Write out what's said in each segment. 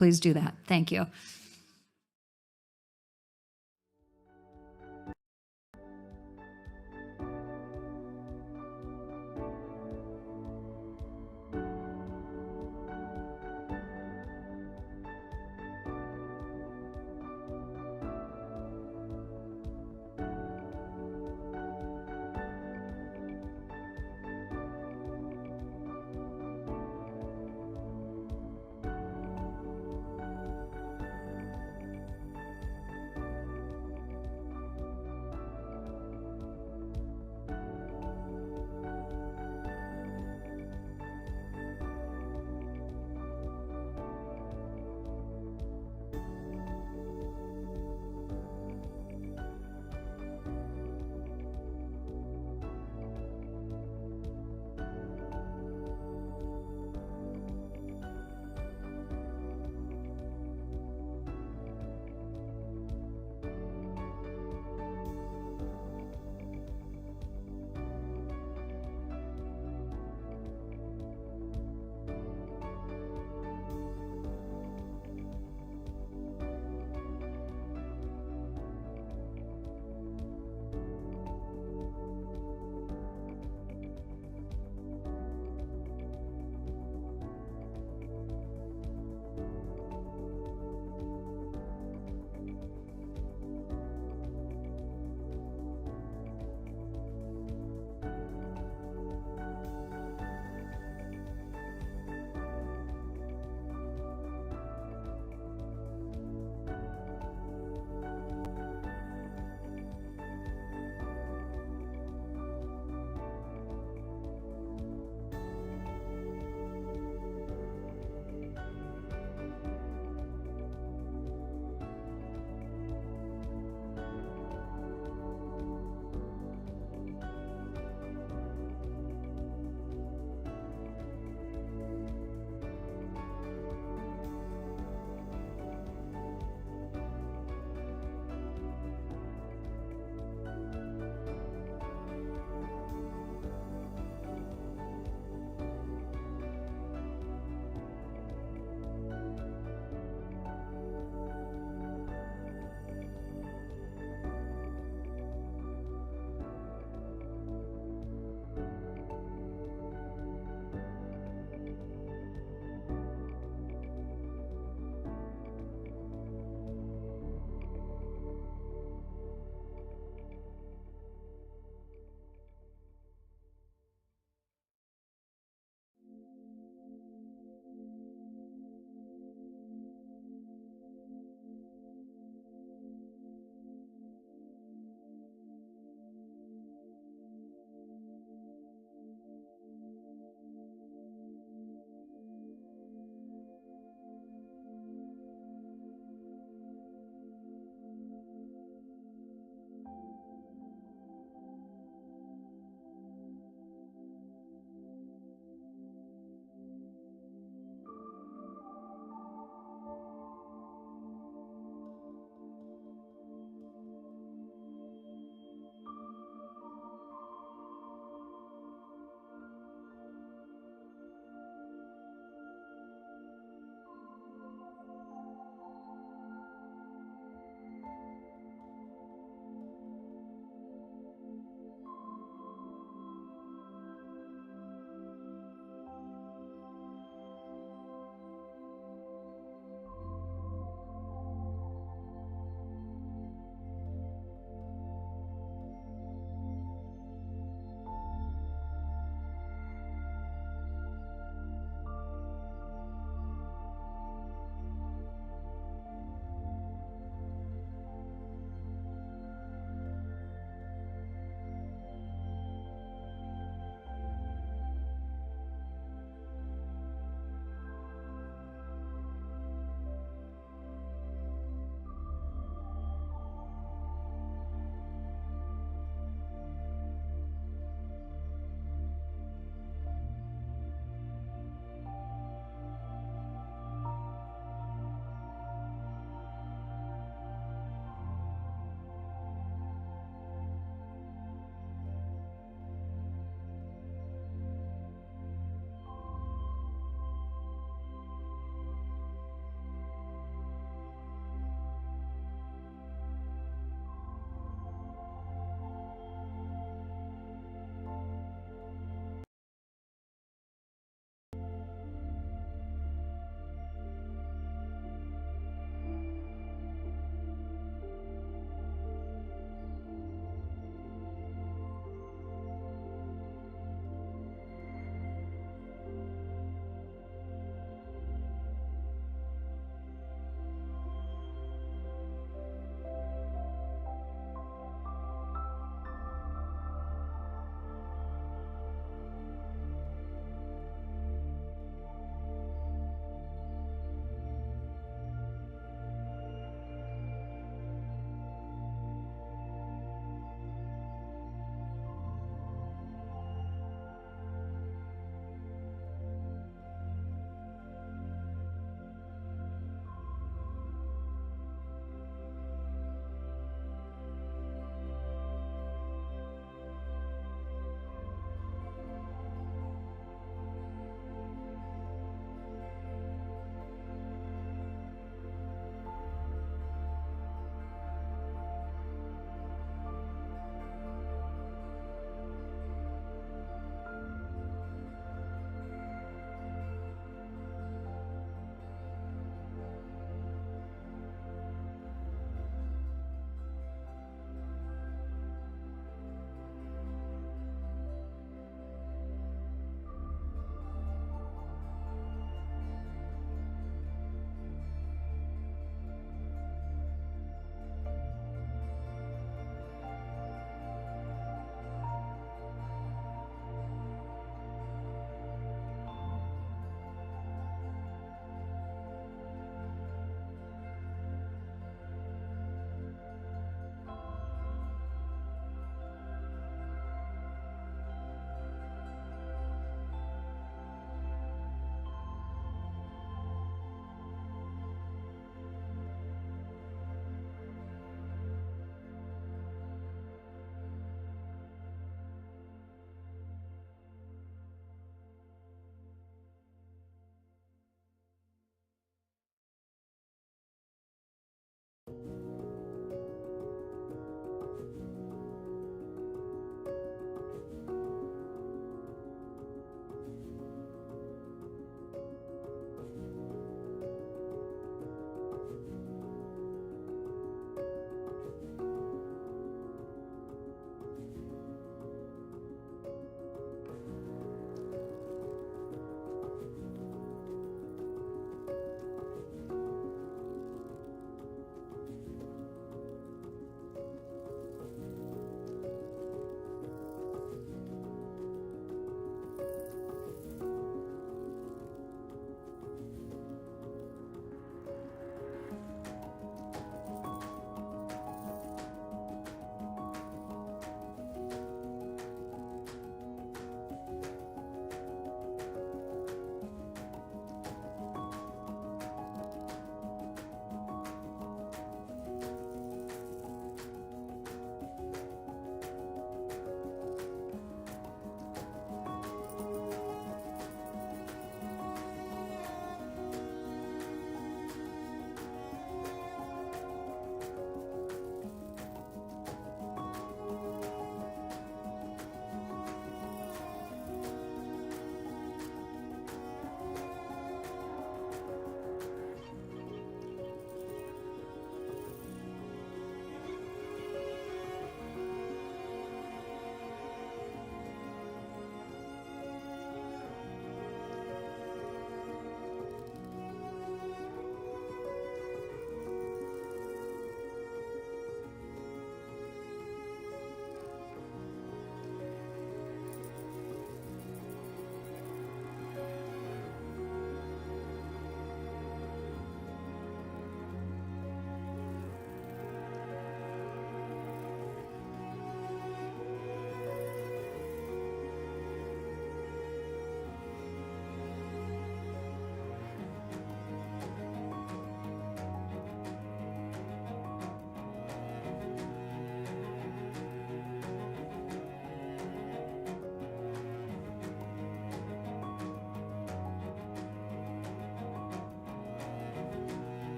Please do that. Thank you.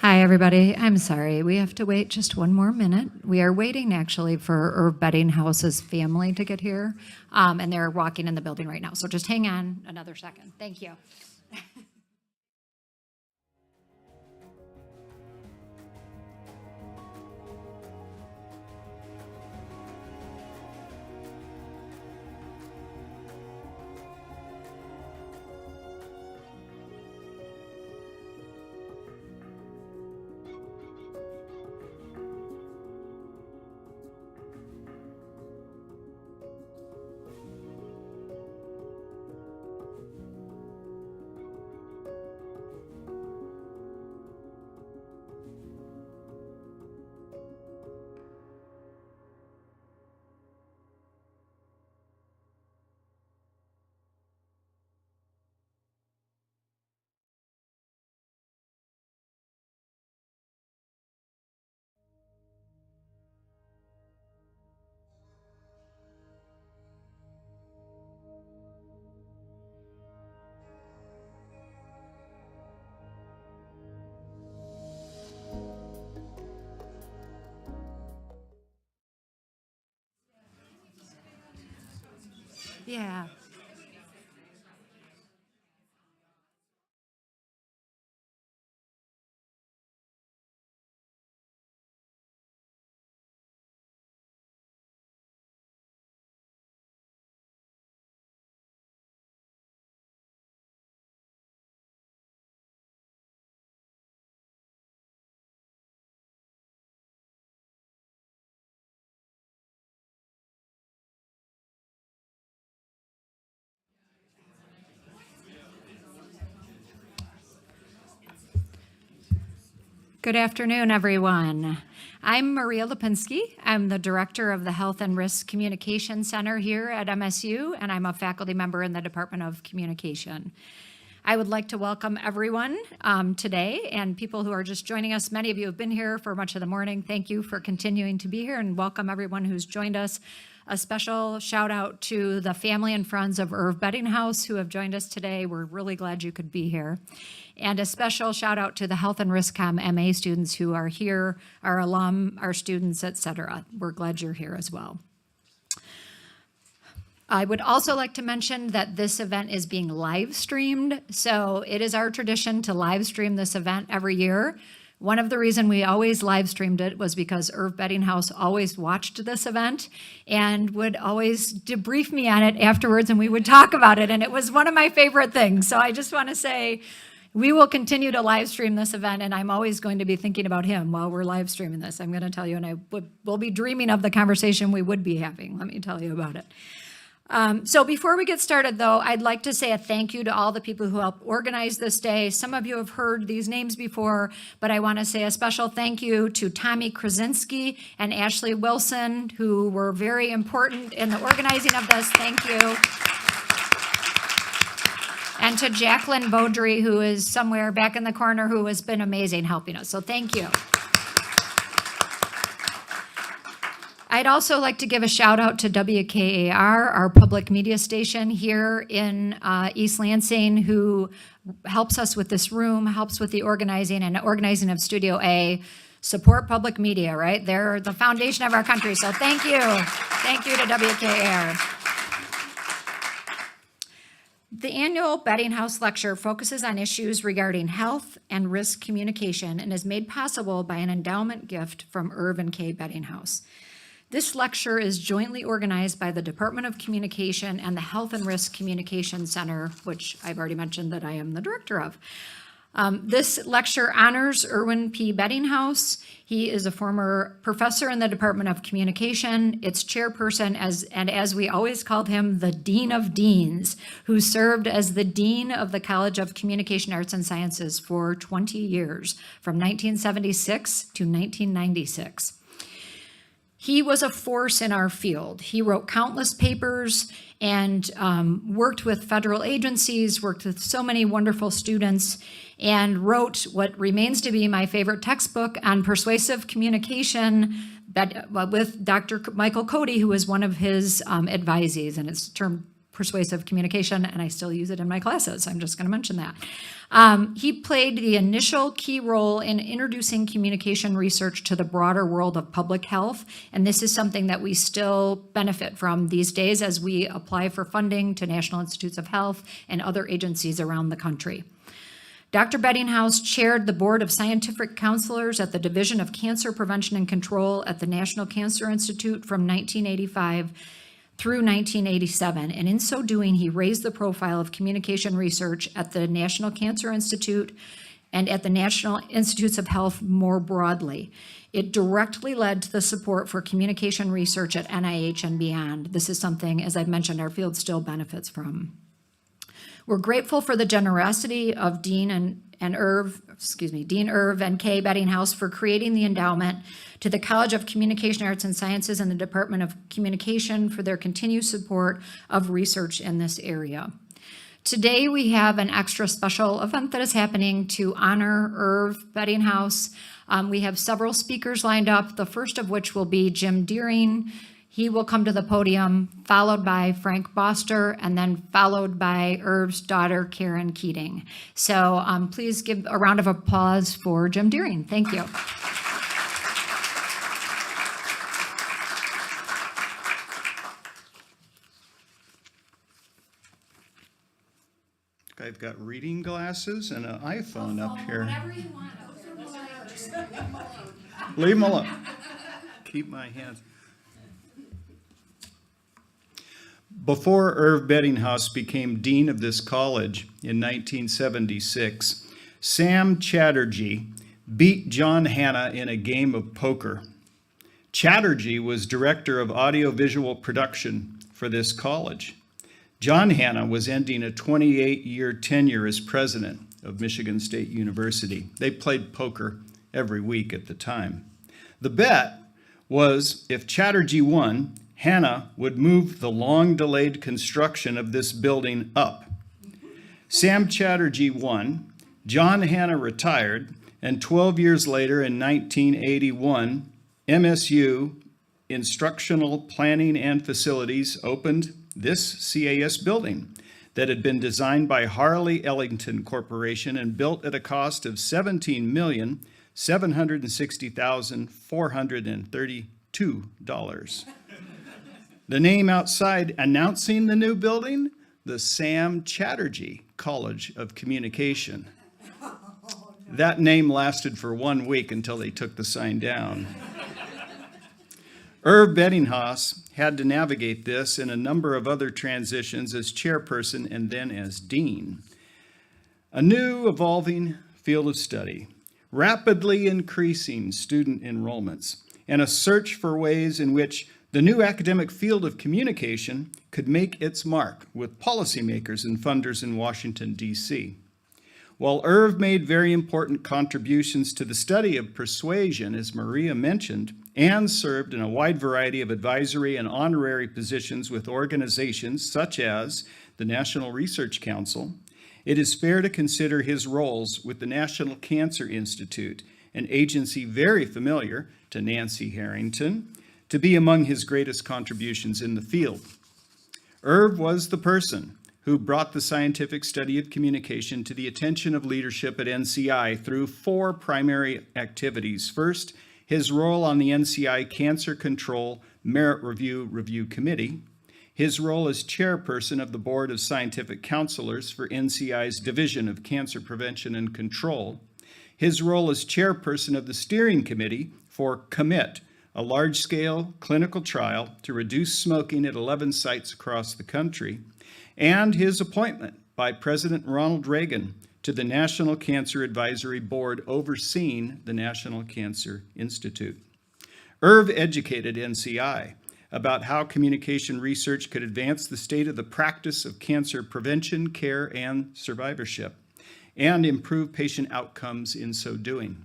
Hi, everybody. I'm sorry. We have to wait just one more minute. We are waiting actually for Bettinghause's family to get here, and they're walking in the building right now. So just hang on another second. Thank you. Yeah. Good afternoon, everyone. I'm Maria Lipinski. I'm the director of the Health and Risk Communication Center here at MSU, and I'm a faculty member in the Department of Communication. I would like to welcome everyone today and people who are just joining us. Many of you have been here for much of the morning. Thank you for continuing to be here, and welcome everyone who's joined us. A special shout out to the family and friends of Bettinghaus who have joined us today. We're really glad you could be here. And a special shout out to the Health and Risk Com MA students who are here, our alum, our students, et cetera. We're glad you're here as well. I would also like to mention that this event is being live streamed. So it is our tradition to live stream this event every year. One of the reasons we always live streamed it was because Bettinghaus always watched this event and would always debrief me on it afterwards, and we would talk about it. And it was one of my favorite things. So I just want to say we will continue to live stream this event, and I'm always going to be thinking about him while we're live streaming this. I'm going to tell you, and will be dreaming of the conversation we would be having. Let me tell you about it. So before we get started, though, I'd like to say a thank you to all the people who helped organize this day. Some of you have heard these names before, but I want to say a special thank you to Tommy Krasinski and Ashley Wilson, who were very important in the organizing of this. Thank you. And to Jacqueline Beaudry, who is somewhere back in the corner, who has been amazing helping us. So thank you. I'd also like to give a shout out to WKAR, our public media station here in East Lansing, who helps us with this room, helps with the organizing and organizing of Studio A. Support public media, right? They're the foundation of our country, so thank you. Thank you to WKAR. The annual Bettinghaus Lecture focuses on issues regarding health and risk communication and is made possible by an endowment gift from Irv and Kay Bettinghaus. This lecture is jointly organized by the Department of Communication and the Health and Risk Communication Center, which I've already mentioned that I am the director of. This lecture honors Irwin P. Bettinghaus. He is a former professor in the Department of Communication, its chairperson, and as we always called him, the Dean of Deans, who served as the Dean of the College of Communication Arts and Sciences for 20 years, from 1976 to 1996. He was a force in our field. He wrote countless papers and worked with federal agencies, worked with so many wonderful students, and wrote what remains to be my favorite textbook on persuasive communication with Dr. Michael Cody, who was one of his advisees, and it's termed persuasive communication, and I still use it in my classes. I'm just going to mention that. He played the initial key role in introducing communication research to the broader world of public health, and this is something that we still benefit from these days as we apply for funding to National Institutes of Health and other agencies around the country. Dr. Bettinghaus chaired the Board of Scientific Counselors at the Division of Cancer Prevention and Control at the National Cancer Institute from 1985 through 1987, and in so doing, he raised the profile of communication research at the National Cancer Institute and at the National Institutes of Health more broadly. It directly led to the support for communication research at NIH and beyond. This is something, as I've mentioned, our field still benefits from. We're grateful for the generosity of Dean Irv and Kay Bettinghaus for creating the endowment, to the College of Communication Arts and Sciences and the Department of Communication for their continued support of research in this area. Today, we have an extra special event that is happening to honor Irv Bettinghaus. We have several speakers lined up, the first of which will be Jim Deering. He will come to the podium, followed by Frank Boster, and then followed by Irv's daughter, Karen Keating. So please give a round of applause for Jim Deering. Thank you. I've got reading glasses and an iPhone up here. Whatever you want. Leave them alone. Keep my hands. Before Irv Bettinghaus became dean of this college in 1976, Sam Chatterjee beat John Hanna in a game of poker. Chatterjee was director of audiovisual production for this college. John Hanna was ending a 28-year tenure as president of Michigan State University. They played poker every week at the time. The bet was if Chatterjee won, Hanna would move the long-delayed construction of this building up. Sam Chatterjee won, John Hanna retired, and 12 years later in 1981, MSU Instructional Planning and Facilities opened this CAS building that had been designed by Harley Ellington Corporation and built at a cost of $17,760,432. The name outside announcing the new building, the Sam Chatterjee College of Communication. That name lasted for 1 week until they took the sign down. Irv Bettinghaus had to navigate this and a number of other transitions as chairperson and then as dean. A new evolving field of study, rapidly increasing student enrollments, and a search for ways in which the new academic field of communication could make its mark with policymakers and funders in Washington, D.C. While Irv made very important contributions to the study of persuasion, as Maria mentioned, and served in a wide variety of advisory and honorary positions with organizations such as the National Research Council, it is fair to consider his roles with the National Cancer Institute, an agency very familiar to Nancy Harrington, to be among his greatest contributions in the field. Irv was the person who brought the scientific study of communication to the attention of leadership at NCI through 4 primary activities. First, his role on the NCI Cancer Control Merit Review Committee, his role as chairperson of the Board of Scientific Counselors for NCI's Division of Cancer Prevention and Control, his role as chairperson of the steering committee for COMMIT, a large-scale clinical trial to reduce smoking at 11 sites across the country, and his appointment by President Ronald Reagan to the National Cancer Advisory Board overseeing the National Cancer Institute. Irv educated NCI about how communication research could advance the state of the practice of cancer prevention, care, and survivorship, and improve patient outcomes in so doing.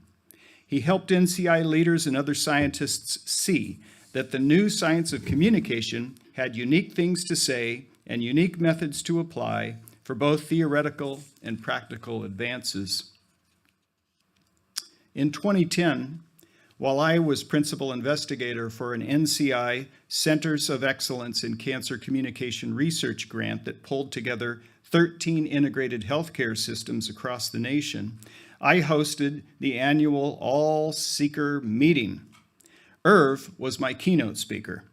He helped NCI leaders and other scientists see that the new science of communication had unique things to say and unique methods to apply for both theoretical and practical advances. In 2010, while I was principal investigator for an NCI Centers of Excellence in Cancer Communication Research grant that pulled together 13 integrated healthcare systems across the nation, I hosted the annual All-Seeker meeting. Irv was my keynote speaker.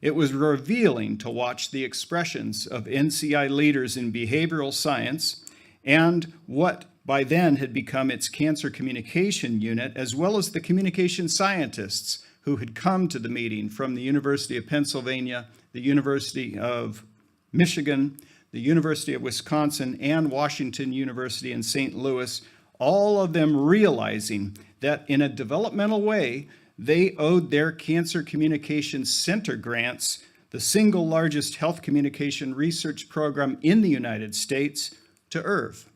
It was revealing to watch the expressions of NCI leaders in behavioral science and what by then had become its cancer communication unit, as well as the communication scientists who had come to the meeting from the University of Pennsylvania, the University of Michigan, the University of Wisconsin, and Washington University in St. Louis, all of them realizing that in a developmental way, they owed their Cancer Communication Center grants, the single largest health communication research program in the United States, to Irv.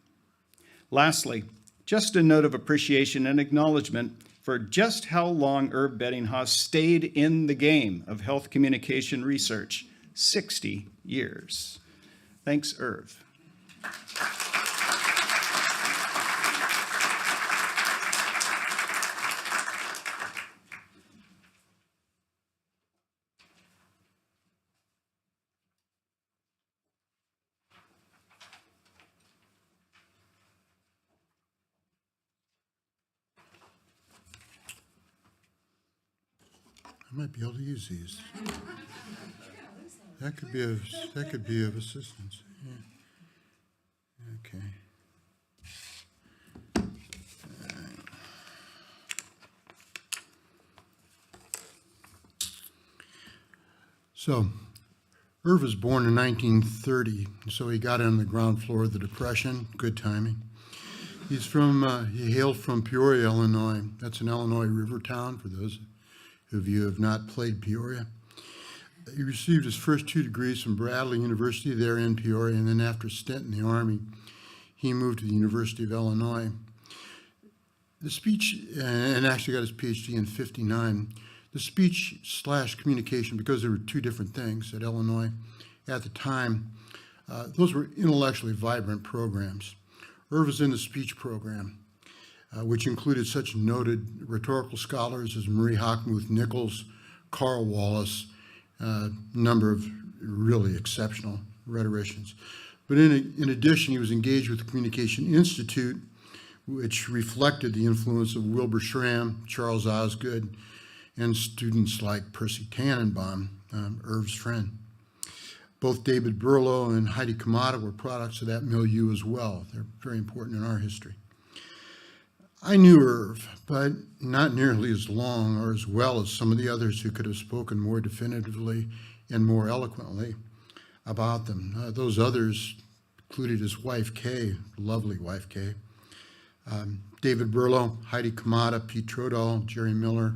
Lastly, just a note of appreciation and acknowledgement for just how long Irv Bettinghaus stayed in the game of health communication research, 60 years. Thanks, Irv. I might be able to use these. That could be of assistance. Yeah. Okay. So, Irv was born in 1930, so he got on the ground floor of the Depression. Good timing. He hailed from Peoria, Illinois. That's an Illinois river town for those of you who have not played Peoria. He received his first 2 degrees from Bradley University there in Peoria, and then after a stint in the Army, he moved to the University of Illinois. The speech, and actually got his PhD in '59. The speech/communication, because there were 2 different things at Illinois at the time, those were intellectually vibrant programs. Irv was in the speech program, which included such noted rhetorical scholars as Marie Hockmuth Nichols, Carl Wallace, a number of really exceptional rhetoricians. But in addition, he was engaged with the Communication Institute, which reflected the influence of Wilbur Schramm, Charles Osgood, and students like Percy Tannenbaum, Irv's friend. Both David Berlow and Heidi Kamada were products of that milieu as well. They're very important in our history. I knew Irv, but not nearly as long or as well as some of the others who could have spoken more definitively and more eloquently about them. Those others included his wife, Kay, lovely wife, Kay, David Berlow, Heidi Kamada, Pete Trodahl, Jerry Miller,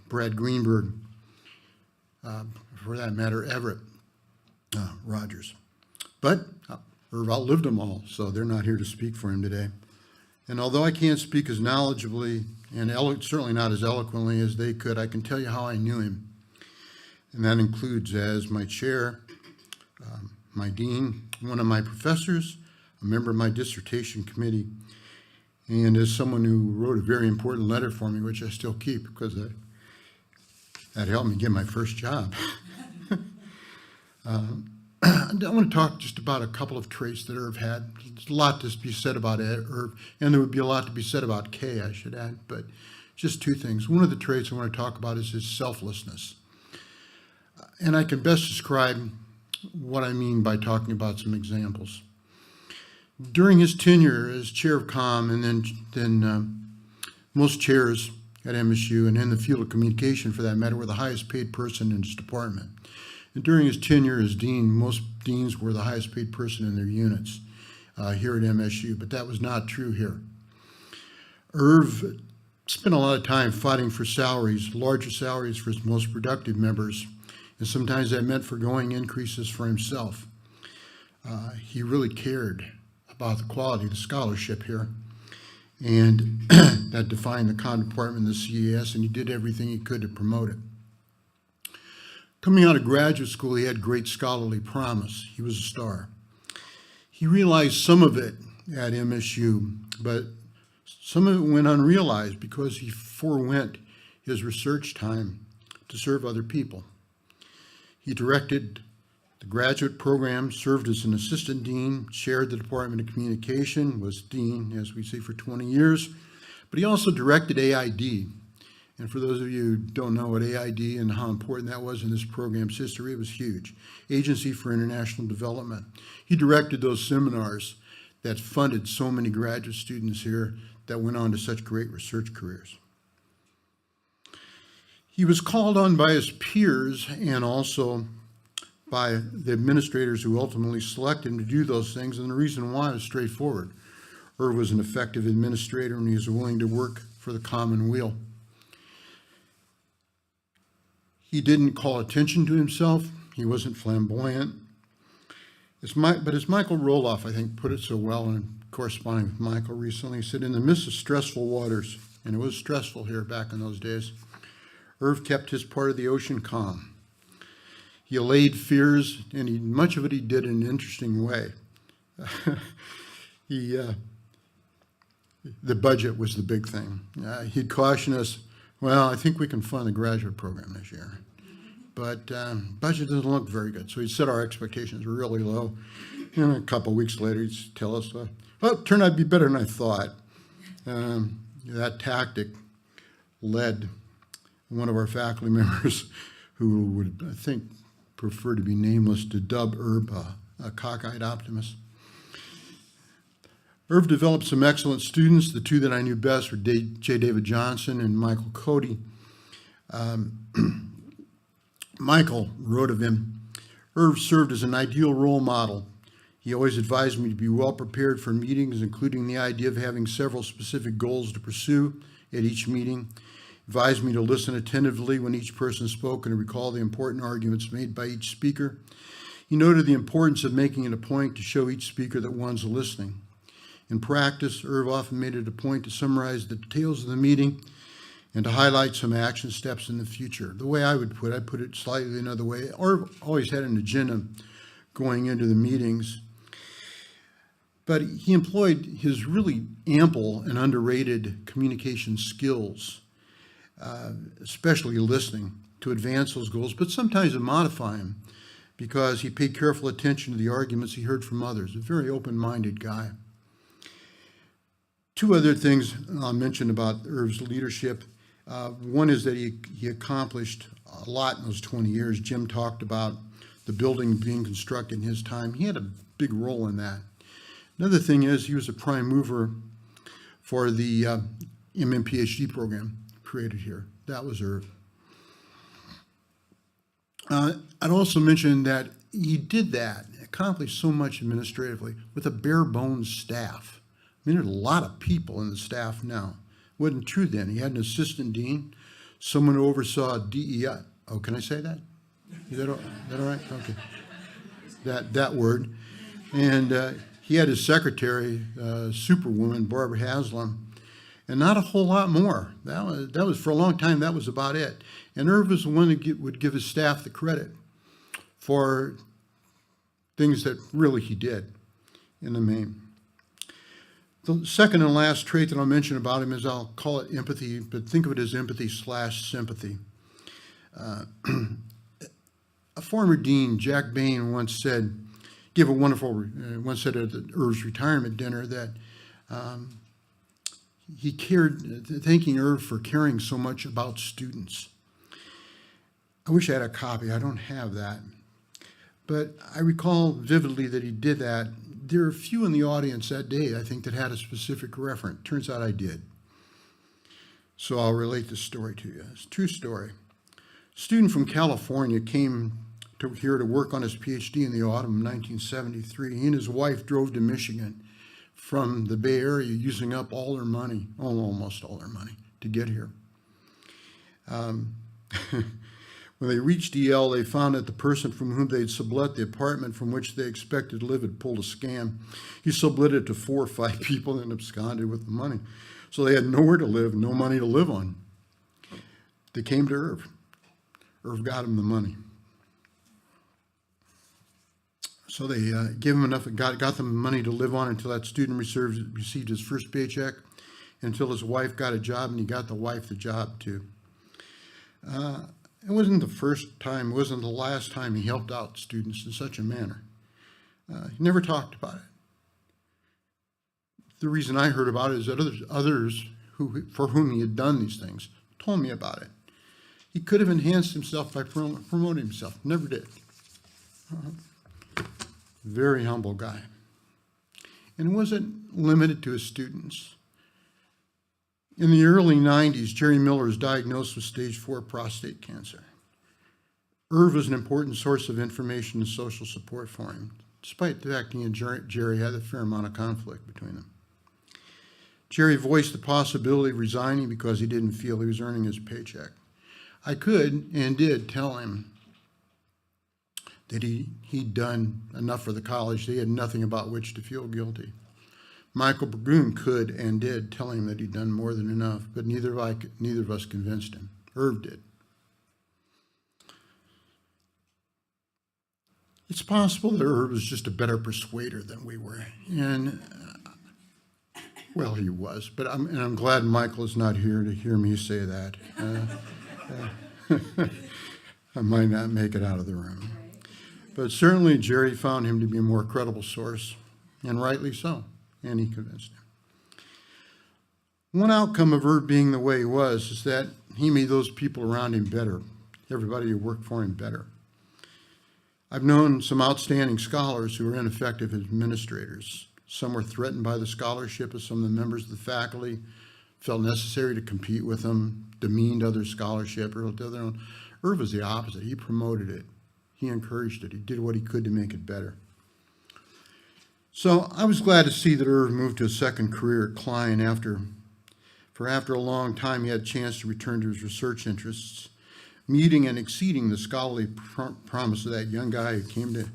Brad Greenberg, for that matter, Everett Rogers. But Irv outlived them all, so they're not here to speak for him today. And although I can't speak as knowledgeably and certainly not as eloquently as they could, I can tell you how I knew him. And that includes as my chair, my dean, one of my professors, a member of my dissertation committee, and as someone who wrote a very important letter for me, which I still keep because that helped me get my first job. I want to talk just about a couple of traits that Irv had. There's a lot to be said about Irv, and there would be a lot to be said about Kay, I should add, but just 2 things. One of the traits I want to talk about is his selflessness. And I can best describe what I mean by talking about some examples. During his tenure as chair of comm, and then most chairs at MSU and in the field of communication, for that matter, were the highest paid person in his department. And during his tenure as dean, most deans were the highest paid person in their units here at MSU, but that was not true here. Irv spent a lot of time fighting for salaries, larger salaries for his most productive members, and sometimes that meant foregoing increases for himself. He really cared about the quality of the scholarship here, and that defined the comm department and the CES, and he did everything he could to promote it. Coming out of graduate school, he had great scholarly promise. He was a star. He realized some of it at MSU, but Some of it went unrealized because he forewent his research time to serve other people. He directed the graduate program, served as an assistant dean, chaired the Department of Communication, was dean, as we see, for 20 years. But he also directed AID. And for those of you who don't know what AID and how important that was in this program's history, it was huge. Agency for International Development. He directed those seminars that funded so many graduate students here that went on to such great research careers. He was called on by his peers and also by the administrators who ultimately selected him to do those things, and the reason why is straightforward. Irv was an effective administrator and he was willing to work for the common weal. He didn't call attention to himself. He wasn't flamboyant. But as Michael Roloff, I think, put it so well, and corresponding with Michael recently, he said, in the midst of stressful waters, and it was stressful here back in those days, Irv kept his part of the ocean calm. He allayed fears, and much of it he did in an interesting way. The budget was the big thing. He'd caution us, well, I think we can fund the graduate program this year. But budget doesn't look very good. So he'd set our expectations really low. And a couple of weeks later, he'd tell us, well, it turned out to be better than I thought. That tactic led one of our faculty members, who would, I think, prefer to be nameless, to dub Irv a cockeyed optimist. Irv developed some excellent students. The two that I knew best were J. David Johnson and Michael Cody. Michael wrote of him, Irv served as an ideal role model. He always advised me to be well prepared for meetings, including the idea of having several specific goals to pursue at each meeting. Advised me to listen attentively when each person spoke and to recall the important arguments made by each speaker. He noted the importance of making it a point to show each speaker that one's listening. In practice, Irv often made it a point to summarize the details of the meeting and to highlight some action steps in the future. The way I would put it, I'd put it slightly another way. Irv always had an agenda going into the meetings, but he employed his really ample and underrated communication skills, especially listening, to advance those goals, but sometimes to modify them, because he paid careful attention to the arguments he heard from others. A very open-minded guy. Two other things I'll mention about Irv's leadership. One is that he accomplished a lot in those 20 years. Jim talked about the building being constructed in his time. He had a big role in that. Another thing is he was a prime mover for the MPhD program created here. That was Irv. I'd also mention that he did that, accomplished so much administratively with a bare bones staff. I mean, there's a lot of people in the staff now. It wasn't true then. He had an assistant dean, someone who oversaw DEI. Oh, can I say that? Is that all right? Okay. That word. And he had his secretary, superwoman, Barbara Haslam, and not a whole lot more. That was for a long time, that was about it. And Irv was the one that would give his staff the credit for things that really he did in the main. The second and last trait that I'll mention about him is, I'll call it empathy, but think of it as empathy/sympathy. A former dean, Jack Bain, once said at Irv's retirement dinner that he cared, thanking Irv for caring so much about students. I wish I had a copy. I don't have that. But I recall vividly that he did that. There are a few in the audience that day, I think, that had a specific reference. Turns out I did. So I'll relate this story to you. It's a true story. A student from California came here to work on his PhD in the autumn of 1973. He and his wife drove to Michigan from the Bay Area, using up all their money, almost all their money, to get here. When they reached EL, they found that the person from whom they'd sublet the apartment from which they expected to live had pulled a scam. He sublet it to 4 or 5 people and absconded with the money. So they had nowhere to live, no money to live on. They came to Irv. Irv got them the money. So they gave him enough, got them money to live on until that student received his first paycheck, until his wife got a job, and he got the wife the job too. It wasn't the first time, it wasn't the last time he helped out students in such a manner. He never talked about it. The reason I heard about it is that others for whom he had done these things told me about it. He could have enhanced himself by promoting himself. Never did. Very humble guy. And it wasn't limited to his students. In the early 90s, Jerry Miller was diagnosed with stage 4 prostate cancer. Irv was an important source of information and social support for him, despite the fact he and Jerry had a fair amount of conflict between them. Jerry voiced the possibility of resigning because he didn't feel he was earning his paycheck. I could and did tell him that he'd done enough for the college. He had nothing about which to feel guilty. Michael Burgoon could and did tell him that he'd done more than enough, but neither of us convinced him. Irv did. It's possible that Irv was just a better persuader than we were, and well, he was. But I'm glad Michael is not here to hear me say that. I might not make it out of the room. But certainly Jerry found him to be a more credible source, and rightly so, and he convinced him. One outcome of Irv being the way he was is that he made those people around him better, everybody who worked for him better. I've known some outstanding scholars who were ineffective administrators. Some were threatened by the scholarship of some of the members of the faculty, felt necessary to compete with them, demeaned other scholarship or their own. Irv was the opposite. He promoted it. He encouraged it. He did what he could to make it better. So I was glad to see that Irv moved to a second career at Klein after a long time he had a chance to return to his research interests, meeting and exceeding the scholarly promise of that young guy who came to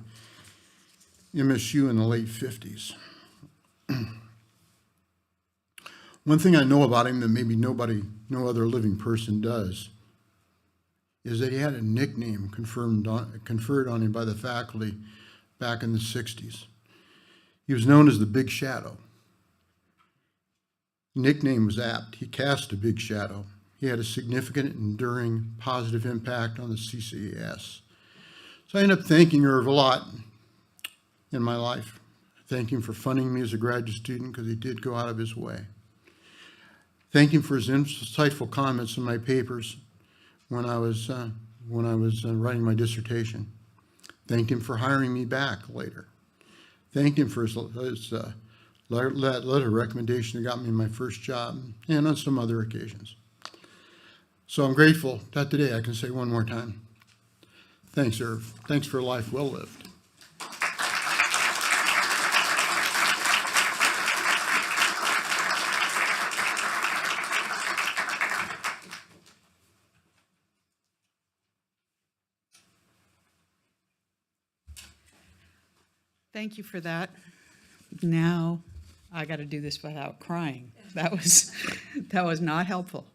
MSU in the late 50s. One thing I know about him that maybe no other living person does, is that he had a nickname conferred on him by the faculty back in the 60s. He was known as the Big Shadow. The nickname was apt. He cast a big shadow. He had a significant, enduring, positive impact on the CCAS. So I ended up thanking Irv a lot in my life. Thank him for funding me as a graduate student, because he did go out of his way. Thank him for his insightful comments in my papers when I was writing my dissertation. Thanked him for hiring me back later. Thanked him for his letter recommendation that got me my first job, and on some other occasions. So I'm grateful that today I can say one more time, thanks, Irv. Thanks for a life well lived. Thank you for that. Now I got to do this without crying. That was not helpful.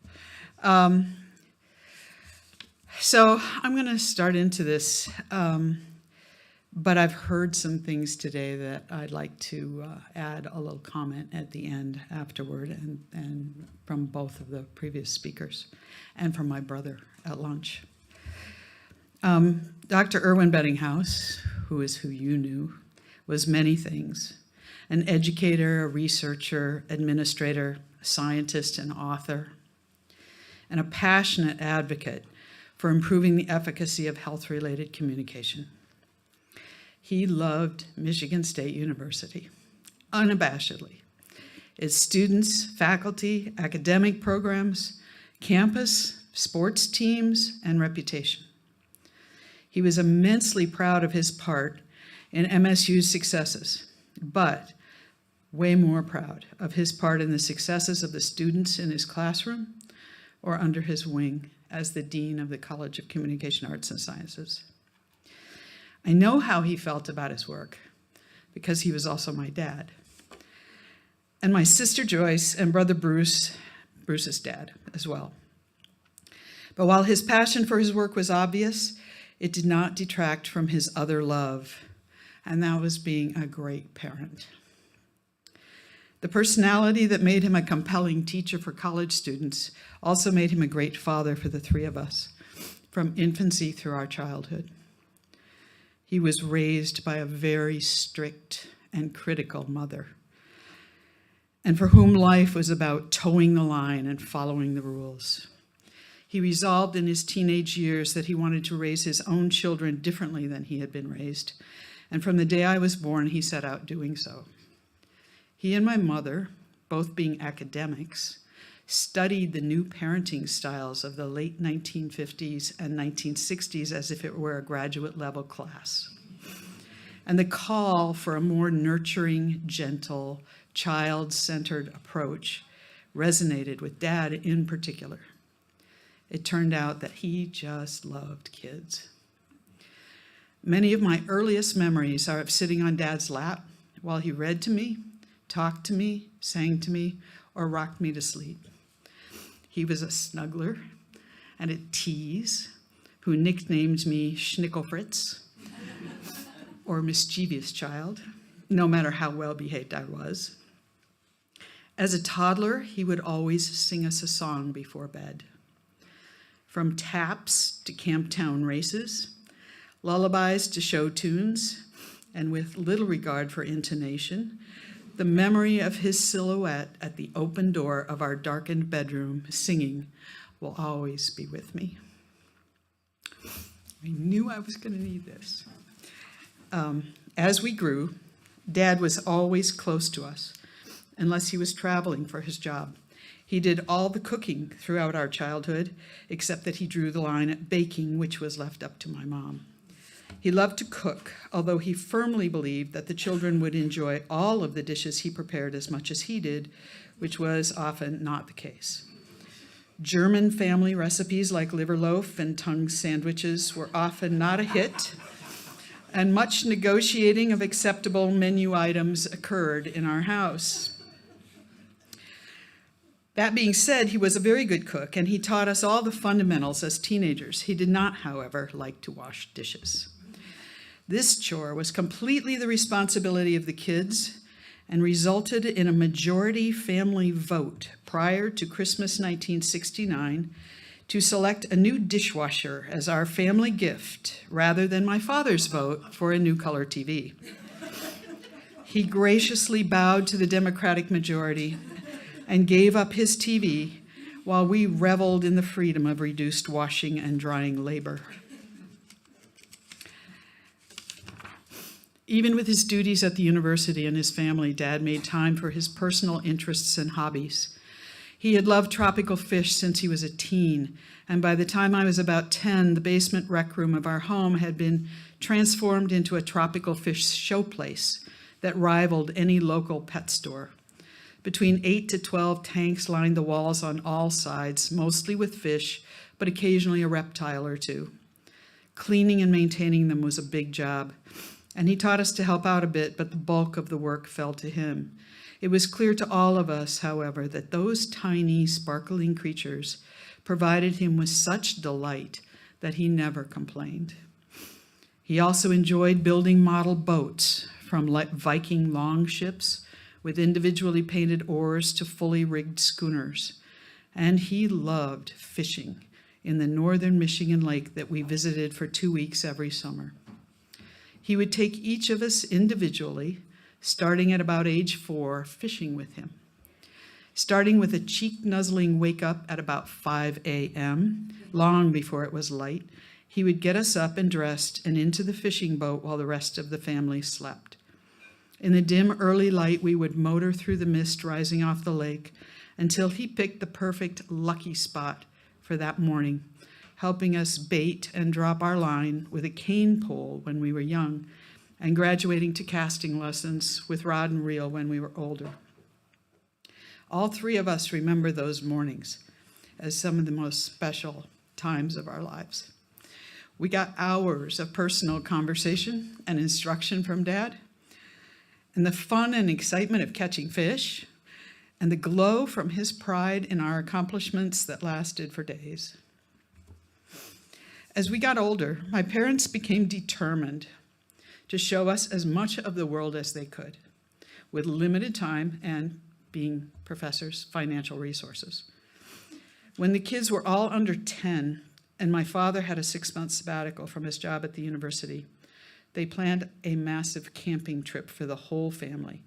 So I'm going to start into this, but I've heard some things today that I'd like to add a little comment at the end afterward, and from both of the previous speakers and from my brother at lunch. Dr. Erwin Bettinghaus, who you knew, was many things: an educator, a researcher, administrator, scientist, and author, and a passionate advocate for improving the efficacy of health-related communication. He loved Michigan State University, unabashedly. Its students, faculty, academic programs, campus, sports teams, and reputation. He was immensely proud of his part in MSU's successes, but way more proud of his part in the successes of the students in his classroom or under his wing as the Dean of the College of Communication Arts and Sciences. I know how he felt about his work because he was also my dad. And my sister Joyce and brother Bruce's dad as well. But while his passion for his work was obvious, it did not detract from his other love, and that was being a great parent. The personality that made him a compelling teacher for college students also made him a great father for the three of us, from infancy through our childhood. He was raised by a very strict and critical mother, and for whom life was about towing the line and following the rules. He resolved in his teenage years that he wanted to raise his own children differently than he had been raised, and from the day I was born, he set out doing so. He and my mother, both being academics, studied the new parenting styles of the late 1950s and 1960s as if it were a graduate level class. And the call for a more nurturing, gentle, child-centered approach resonated with Dad in particular. It turned out that he just loved kids. Many of my earliest memories are of sitting on Dad's lap while he read to me, talked to me, sang to me, or rocked me to sleep. He was a snuggler and a tease who nicknamed me Schnickelfritz, or mischievous child, no matter how well behaved I was. As a toddler, he would always sing us a song before bed. From taps to Camptown races, lullabies to show tunes, and with little regard for intonation, the memory of his silhouette at the open door of our darkened bedroom singing will always be with me. I knew I was going to need this. As we grew, Dad was always close to us, unless he was traveling for his job. He did all the cooking throughout our childhood, except that he drew the line at baking, which was left up to my mom. He loved to cook, although he firmly believed that the children would enjoy all of the dishes he prepared as much as he did, which was often not the case. German family recipes like liver loaf and tongue sandwiches were often not a hit, and much negotiating of acceptable menu items occurred in our house. That being said, he was a very good cook, and he taught us all the fundamentals as teenagers. He did not, however, like to wash dishes. This chore was completely the responsibility of the kids and resulted in a majority family vote prior to Christmas 1969 to select a new dishwasher as our family gift rather than my father's vote for a new color TV. He graciously bowed to the Democratic majority and gave up his TV while we reveled in the freedom of reduced washing and drying labor. Even with his duties at the university and his family, Dad made time for his personal interests and hobbies. He had loved tropical fish since he was a teen, and by the time I was about 10, the basement rec room of our home had been transformed into a tropical fish showplace that rivaled any local pet store. Between 8 to 12 tanks lined the walls on all sides, mostly with fish, but occasionally a reptile or two. Cleaning and maintaining them was a big job, and he taught us to help out a bit, but the bulk of the work fell to him. It was clear to all of us, however, that those tiny, sparkling creatures provided him with such delight that he never complained. He also enjoyed building model boats, from Viking longships with individually painted oars to fully rigged schooners. And he loved fishing in the northern Michigan lake that we visited for 2 weeks every summer. He would take each of us individually, starting at about age 4, fishing with him. Starting with a cheek-nuzzling wake-up at about 5 a.m., long before it was light, he would get us up and dressed and into the fishing boat while the rest of the family slept. In the dim early light, we would motor through the mist rising off the lake until he picked the perfect lucky spot for that morning, helping us bait and drop our line with a cane pole when we were young, and graduating to casting lessons with rod and reel when we were older. All three of us remember those mornings as some of the most special times of our lives. We got hours of personal conversation and instruction from Dad, and the fun and excitement of catching fish, and the glow from his pride in our accomplishments that lasted for days. As we got older, my parents became determined to show us as much of the world as they could, with limited time and being professors, financial resources. When the kids were all under 10, and my father had a 6-month sabbatical from his job at the university, they planned a massive camping trip for the whole family.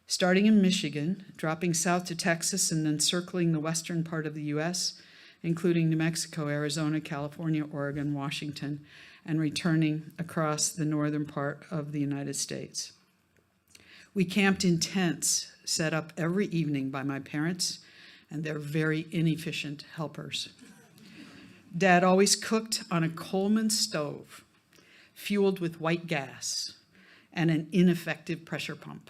Starting in Michigan, dropping south to Texas, and then circling the western part of the U.S., including New Mexico, Arizona, California, Oregon, Washington, and returning across the northern part of the United States. We camped in tents set up every evening by my parents and their very inefficient helpers. Dad always cooked on a Coleman stove, fueled with white gas and an ineffective pressure pump.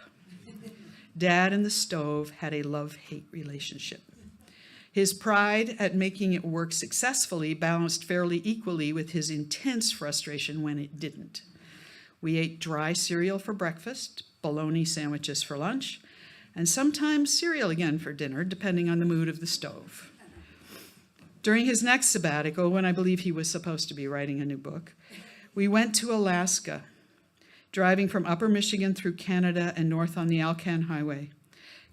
Dad and the stove had a love-hate relationship. His pride at making it work successfully balanced fairly equally with his intense frustration when it didn't. We ate dry cereal for breakfast, bologna sandwiches for lunch, and sometimes cereal again for dinner, depending on the mood of the stove. During his next sabbatical, when I believe he was supposed to be writing a new book, we went to Alaska, driving from Upper Michigan through Canada and north on the Alcan Highway,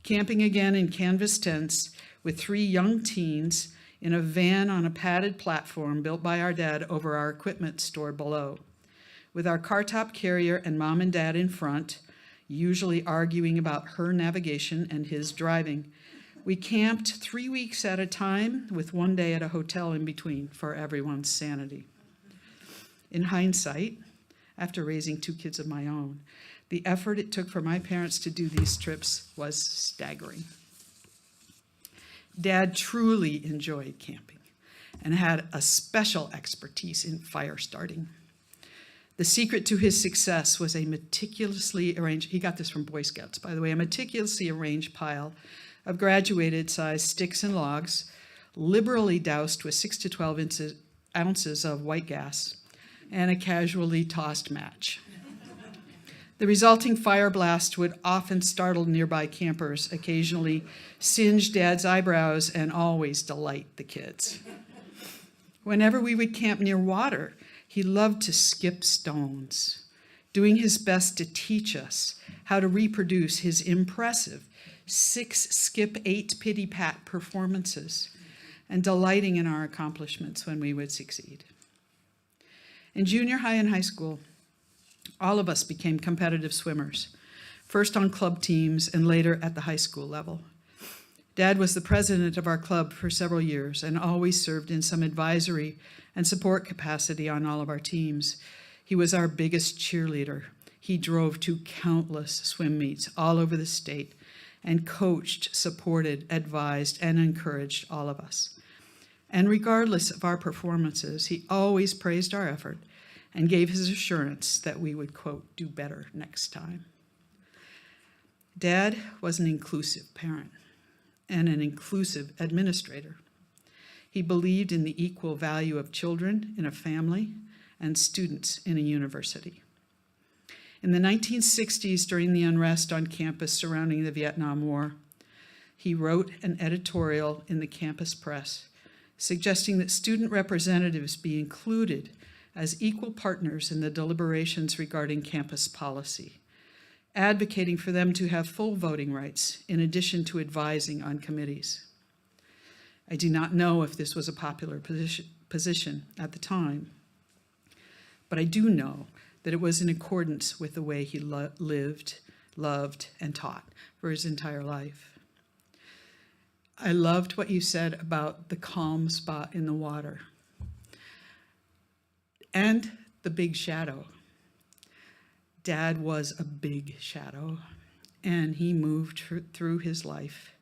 camping again in canvas tents with 3 young teens in a van on a padded platform built by our dad over our equipment store below, with our car top carrier and mom and dad in front, usually arguing about her navigation and his driving. We camped 3 weeks at a time with 1 day at a hotel in between for everyone's sanity. In hindsight, after raising 2 kids of my own, the effort it took for my parents to do these trips was staggering. Dad truly enjoyed camping and had a special expertise in fire starting. The secret to his success was a meticulously arranged, he got this from Boy Scouts, by the way, a meticulously arranged pile of graduated size sticks and logs, liberally doused with 6 to 12 ounces of white gas, and a casually tossed match. The resulting fire blast would often startle nearby campers, occasionally singe Dad's eyebrows, and always delight the kids. Whenever we would camp near water, he loved to skip stones, doing his best to teach us how to reproduce his impressive 6 skip 8 pity-pat performances, and delighting in our accomplishments when we would succeed. In junior high and high school, all of us became competitive swimmers, first on club teams and later at the high school level. Dad was the president of our club for several years and always served in some advisory and support capacity on all of our teams. He was our biggest cheerleader. He drove to countless swim meets all over the state and coached, supported, advised, and encouraged all of us. And regardless of our performances, he always praised our effort and gave his assurance that we would, quote, do better next time. Dad was an inclusive parent and an inclusive administrator. He believed in the equal value of children in a family and students in a university. In the 1960s, during the unrest on campus surrounding the Vietnam War, he wrote an editorial in the campus press suggesting that student representatives be included as equal partners in the deliberations regarding campus policy, advocating for them to have full voting rights in addition to advising on committees. I do not know if this was a popular position at the time, but I do know that it was in accordance with the way he lived, loved, and taught for his entire life. I loved what you said about the calm spot in the water and the big shadow. Dad was a big shadow, and he moved through his life,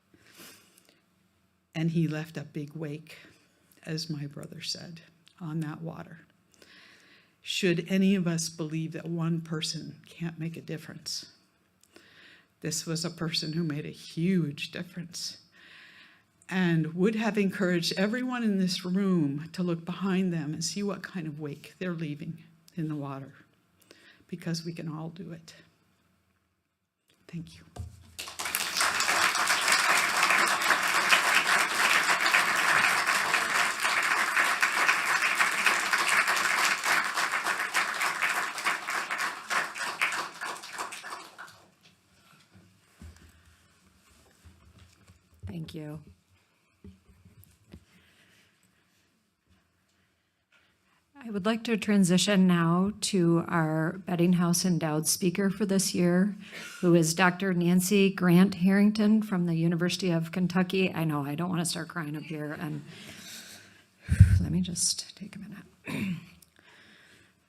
and he left a big wake, as my brother said, on that water. Should any of us believe that one person can't make a difference? This was a person who made a huge difference and would have encouraged everyone in this room to look behind them and see what kind of wake they're leaving in the water, because we can all do it. Thank you. Thank you. I would like to transition now to our Bettinghaus Endowed speaker for this year, who is Dr. Nancy Grant Harrington from the University of Kentucky. I know, I don't want to start crying up here, and let me just take a minute.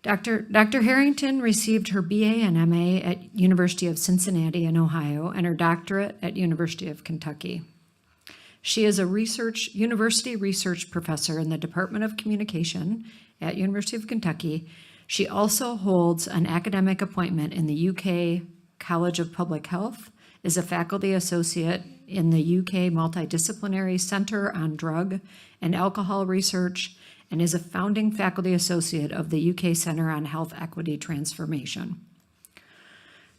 Dr. Harrington received her BA and MA at University of Cincinnati in Ohio and her doctorate at University of Kentucky. She is a university research professor in the Department of Communication at University of Kentucky. She also holds an academic appointment in the UK College of Public Health, is a faculty associate in the UK Multidisciplinary Center on Drug and Alcohol Research, and is a founding faculty associate of the UK Center on Health Equity Transformation.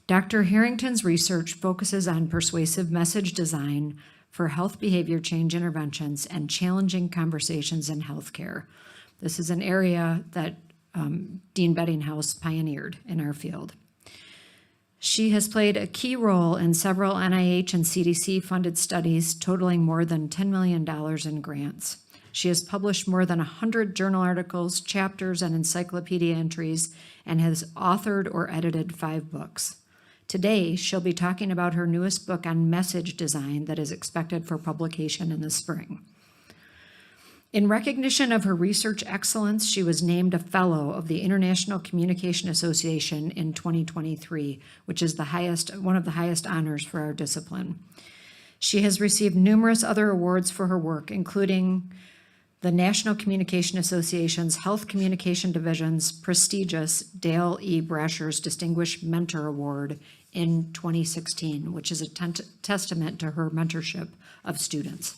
Dr. Harrington's research focuses on persuasive message design for health behavior change interventions and challenging conversations in healthcare. This is an area that Dean Bettinghaus pioneered in our field. She has played a key role in several NIH and CDC-funded studies totaling more than $10 million in grants. She has published more than 100 journal articles, chapters, and encyclopedia entries, and has authored or edited 5 books. Today, she'll be talking about her newest book on message design that is expected for publication in the spring. In recognition of her research excellence, she was named a Fellow of the International Communication Association in 2023, which is one of the highest honors for our discipline. She has received numerous other awards for her work, including the National Communication Association's Health Communication Division's prestigious Dale E. Brasher's Distinguished Mentor Award in 2016, which is a testament to her mentorship of students.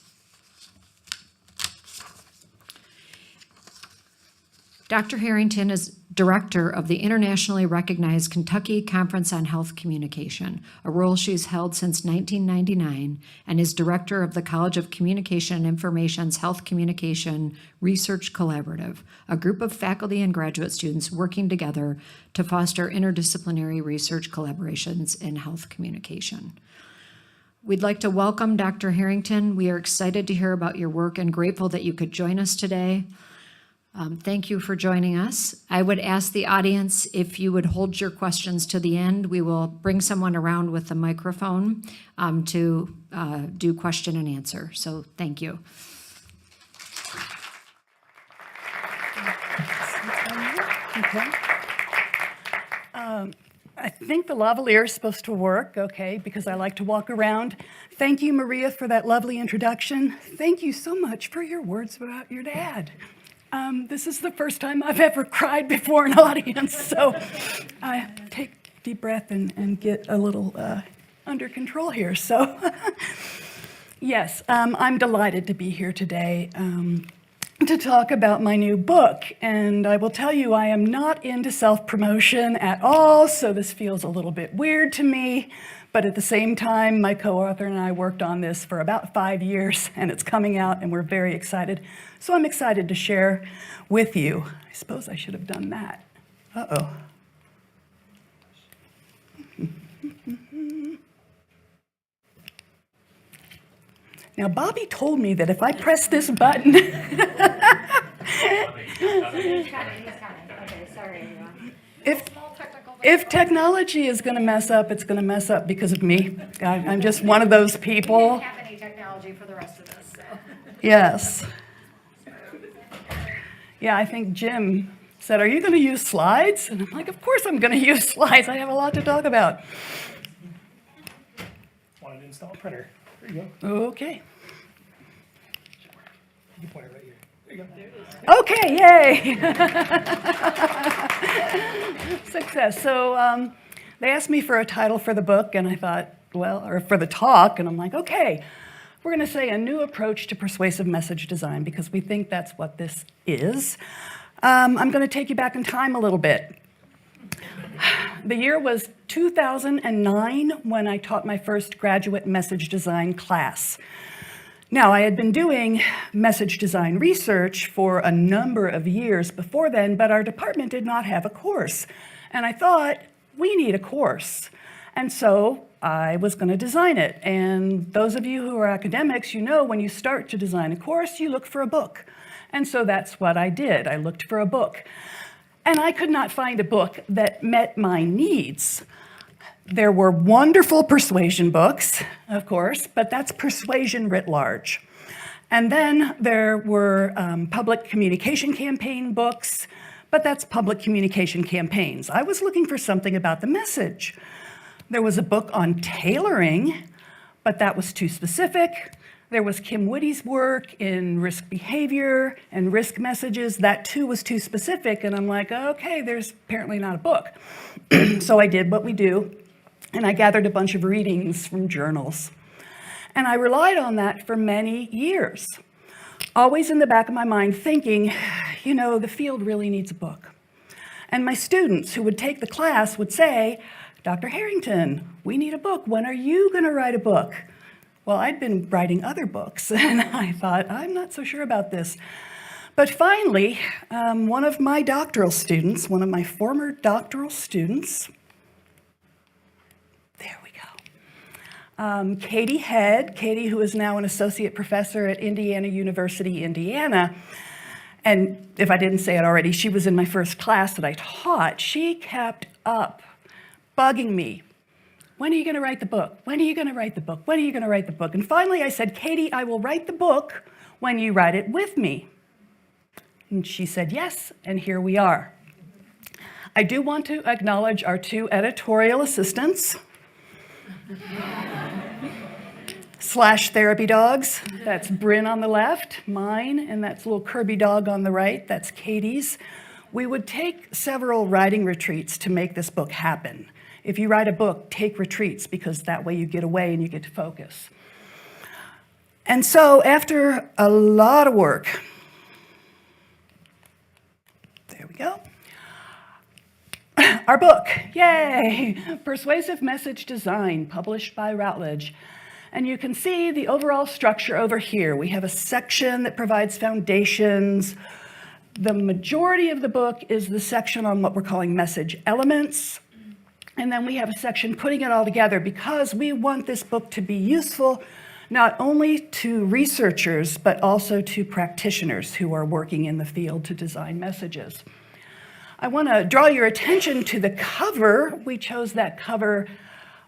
Dr. Harrington is director of the internationally recognized Kentucky Conference on Health Communication, a role she's held since 1999, and is director of the College of Communication and Information's Health Communication Research Collaborative, a group of faculty and graduate students working together to foster interdisciplinary research collaborations in health communication. We'd like to welcome Dr. Harrington. We are excited to hear about your work and grateful that you could join us today. Thank you for joining us. I would ask the audience if you would hold your questions to the end. We will bring someone around with the microphone to do question and answer. So thank you. Okay. I think the lavalier is supposed to work, okay, because I like to walk around. Thank you, Maria, for that lovely introduction. Thank you so much for your words about your dad. This is the first time I've ever cried before an audience, so I take a deep breath and get a little under control here. So, yes, I'm delighted to be here today to talk about my new book. And I will tell you, I am not into self-promotion at all, so this feels a little bit weird to me. But at the same time, my co-author and I worked on this for about 5 years, and it's coming out, and we're very excited. So I'm excited to share with you. I suppose I should have done that. Uh-oh. Now, Bobby told me that if I press this button... If technology is going to mess up, it's going to mess up because of me. I'm just one of those people. We don't have any technology for the rest of this, so. Yes. Yeah, I think Jim said, "Are you going to use slides?" And I'm like, "Of course I'm going to use slides. I have a lot to talk about." Wanted to install a printer. There you go. Okay. You can point it right here. There you go. Okay, yay. Success. So they asked me for a title for the book, and I thought, well, or for the talk, and I'm like, okay, we're going to say a new approach to persuasive message design because we think that's what this is. I'm going to take you back in time a little bit. The year was 2009 when I taught my first graduate message design class. Now, I had been doing message design research for a number of years before then, but our department did not have a course. And I thought, we need a course. And so I was going to design it. And those of you who are academics, you know when you start to design a course, you look for a book. And so that's what I did. I looked for a book. And I could not find a book that met my needs. There were wonderful persuasion books, of course, but that's persuasion writ large. And then there were public communication campaign books, but that's public communication campaigns. I was looking for something about the message. There was a book on tailoring, but that was too specific. There was Kim Woody's work in risk behavior and risk messages. That too was too specific. And I'm like, okay, there's apparently not a book. So I did what we do, and I gathered a bunch of readings from journals. And I relied on that for many years, always in the back of my mind thinking, you know, the field really needs a book. And my students who would take the class would say, Dr. Harrington, we need a book. When are you going to write a book? Well, I'd been writing other books, and I thought, I'm not so sure about this. But finally, one of my former doctoral students, there we go, Katie Head, who is now an associate professor at Indiana University, Indiana, and if I didn't say it already, she was in my first class that I taught. She kept up bugging me. When are you going to write the book? When are you going to write the book? When are you going to write the book? And finally I said, Katie, I will write the book when you write it with me. And she said yes, and here we are. I do want to acknowledge our two editorial assistants / therapy dogs. That's Bryn on the left, mine, and that's little Kirby dog on the right, that's Katie's. We would take several writing retreats to make this book happen. If you write a book, take retreats, because that way you get away and you get to focus. And so after a lot of work, there we go, our book, yay! Persuasive Message Design, published by Routledge. And you can see the overall structure over here. We have a section that provides foundations. The majority of the book is the section on what we're calling message elements. And then we have a section putting it all together because we want this book to be useful not only to researchers, but also to practitioners who are working in the field to design messages. I want to draw your attention to the cover. We chose that cover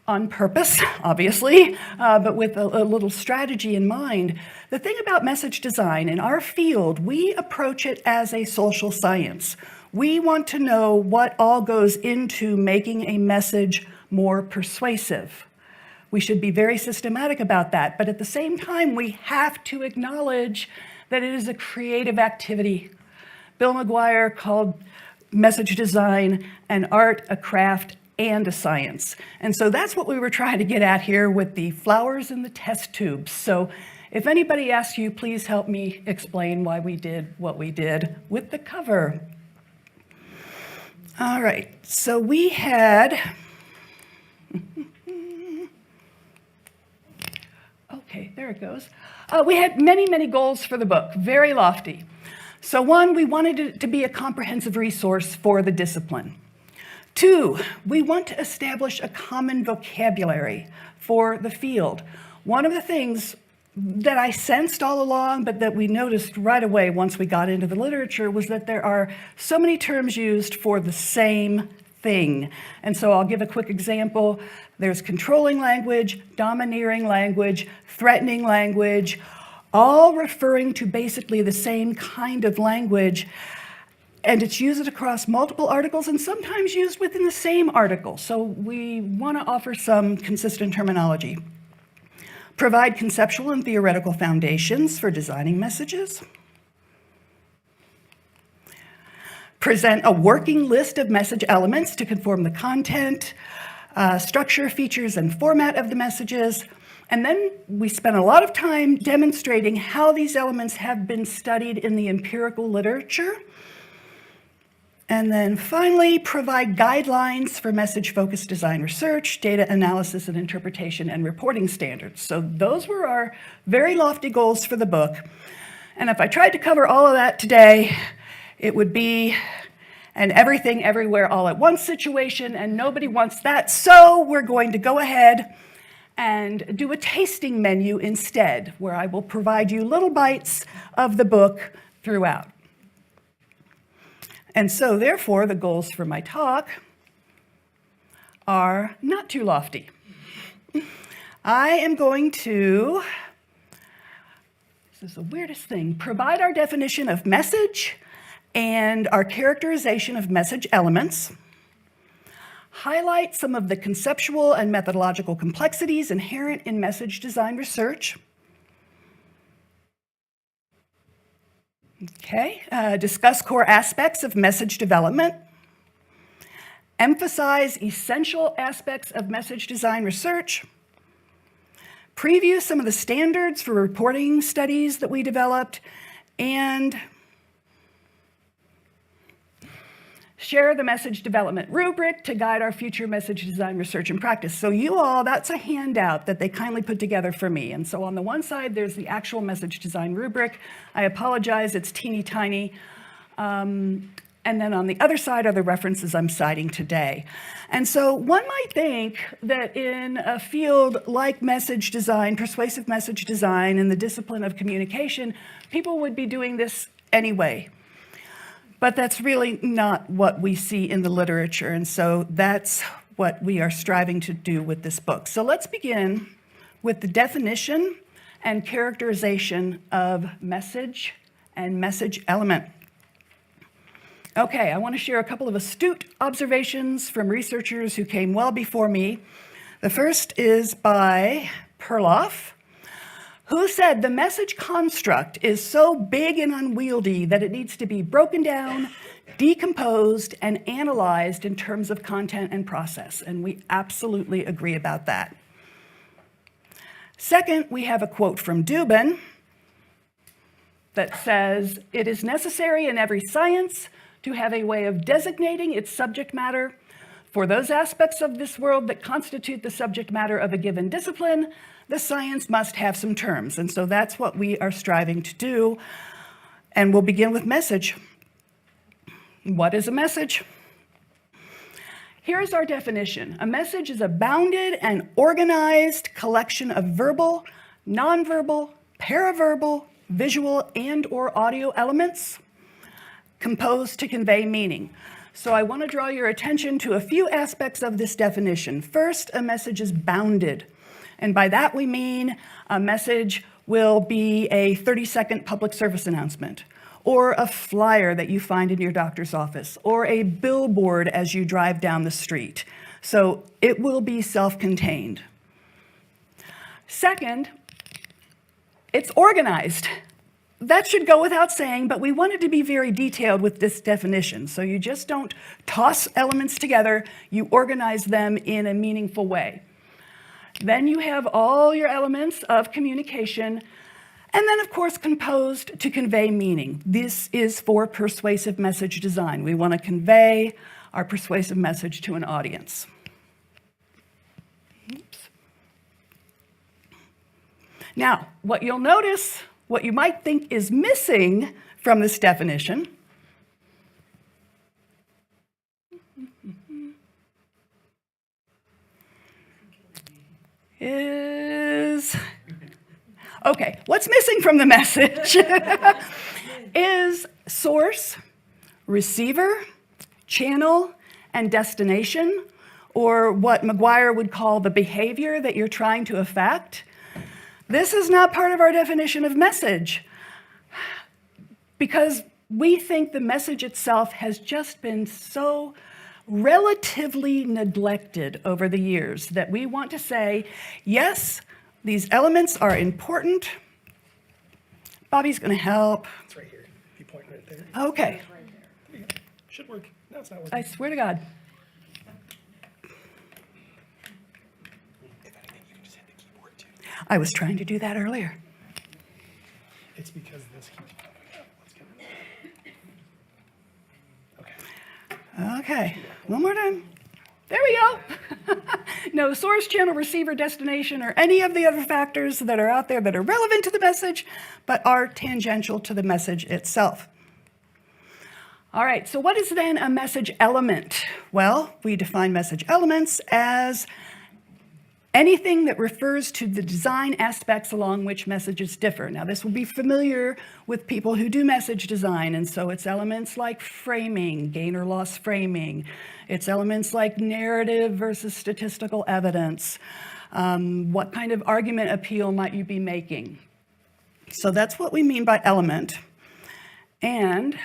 on purpose, obviously, but with a little strategy in mind. The thing about message design in our field, we approach it as a social science. We want to know what all goes into making a message more persuasive. We should be very systematic about that, but at the same time, we have to acknowledge that it is a creative activity. Bill McGuire called message design an art, a craft, and a science. And so that's what we were trying to get at here with the flowers and the test tubes. So if anybody asks you, please help me explain why we did what we did with the cover. All right, so we had, okay, there it goes. We had many, many goals for the book, very lofty. So one, we wanted it to be a comprehensive resource for the discipline. Two, we want to establish a common vocabulary for the field. One of the things that I sensed all along, but that we noticed right away once we got into the literature, was that there are so many terms used for the same thing. And so I'll give a quick example. There's controlling language, domineering language, threatening language, all referring to basically the same kind of language. And it's used across multiple articles and sometimes used within the same article. So we want to offer some consistent terminology. Provide conceptual and theoretical foundations for designing messages. Present a working list of message elements to conform the content, structure, features, and format of the messages. And then we spent a lot of time demonstrating how these elements have been studied in the empirical literature. And then finally, provide guidelines for message-focused design research, data analysis and interpretation, and reporting standards. So those were our very lofty goals for the book. And if I tried to cover all of that today, it would be an everything everywhere all at once situation, and nobody wants that. So we're going to go ahead and do a tasting menu instead, where I will provide you little bites of the book throughout. And so therefore, the goals for my talk are not too lofty. I am going to, this is the weirdest thing, provide our definition of message and our characterization of message elements, highlight some of the conceptual and methodological complexities inherent in message design research, discuss core aspects of message development, emphasize essential aspects of message design research, preview some of the standards for reporting studies that we developed, and share the message development rubric to guide our future message design research and practice. So you all, that's a handout that they kindly put together for me. And so on the one side, there's the actual message design rubric. I apologize, it's teeny tiny. And then on the other side are the references I'm citing today. And so one might think that in a field like message design, persuasive message design, in the discipline of communication, people would be doing this anyway. But that's really not what we see in the literature. And so that's what we are striving to do with this book. So let's begin with the definition and characterization of message and message element. Okay, I want to share a couple of astute observations from researchers who came well before me. The first is by Perloff, who said the message construct is so big and unwieldy that it needs to be broken down, decomposed, and analyzed in terms of content and process. And we absolutely agree about that. Second, we have a quote from Dubin that says, "It is necessary in every science to have a way of designating its subject matter. For those aspects of this world that constitute the subject matter of a given discipline, the science must have some terms." And so that's what we are striving to do. And we'll begin with message. What is a message? Here's our definition. A message is a bounded and organized collection of verbal, nonverbal, paraverbal, visual, and/or audio elements composed to convey meaning. So I want to draw your attention to a few aspects of this definition. First, a message is bounded. And by that we mean a message will be a 30-second public service announcement, or a flyer that you find in your doctor's office, or a billboard as you drive down the street. So it will be self-contained. Second, it's organized. That should go without saying, but we wanted to be very detailed with this definition. So you just don't toss elements together, you organize them in a meaningful way. Then you have all your elements of communication, and then of course composed to convey meaning. This is for persuasive message design. We want to convey our persuasive message to an audience. Oops. Now, what you'll notice, what you might think is missing from this definition is, okay, what's missing from the message is source, receiver, channel, and destination, or what McGuire would call the behavior that you're trying to affect. This is not part of our definition of message because we think the message itself has just been so relatively neglected over the years that we want to say, yes, these elements are important. Bobby's going to help. It's right here. If you point right there. Okay. There you go. Should work. No, it's not working. I swear to God. If anything, you can just hit the keyboard too. I was trying to do that earlier. It's because this keeps popping up. Let's get it. Okay. Okay, one more time. There we go. No source, channel, receiver, destination, or any of the other factors that are out there that are relevant to the message, but are tangential to the message itself. All right, so what is then a message element? Well, we define message elements as anything that refers to the design aspects along which messages differ. Now, this will be familiar with people who do message design, and so it's elements like framing, gain or loss framing. It's elements like narrative versus statistical evidence. What kind of argument appeal might you be making? So that's what we mean by element. And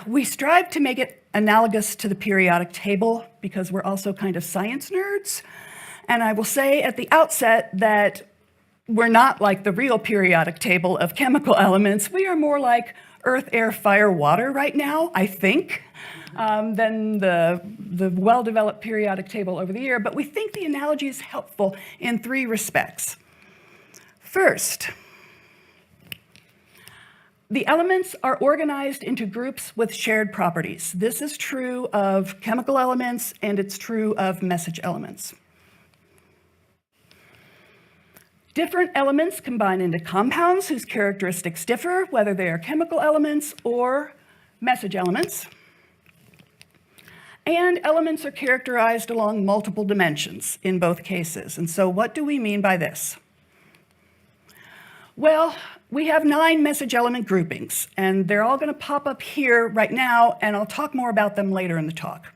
we strive to make it analogous to the periodic table because we're also kind of science nerds. And I will say at the outset that we're not like the real periodic table of chemical elements. We are more like earth, air, fire, water right now, I think, than the well-developed periodic table over the year. But we think the analogy is helpful in 3 respects. First, the elements are organized into groups with shared properties. This is true of chemical elements, and it's true of message elements. Different elements combine into compounds whose characteristics differ, whether they are chemical elements or message elements. And elements are characterized along multiple dimensions in both cases. And so what do we mean by this? Well, we have 9 message element groupings, and they're all going to pop up here right now, and I'll talk more about them later in the talk.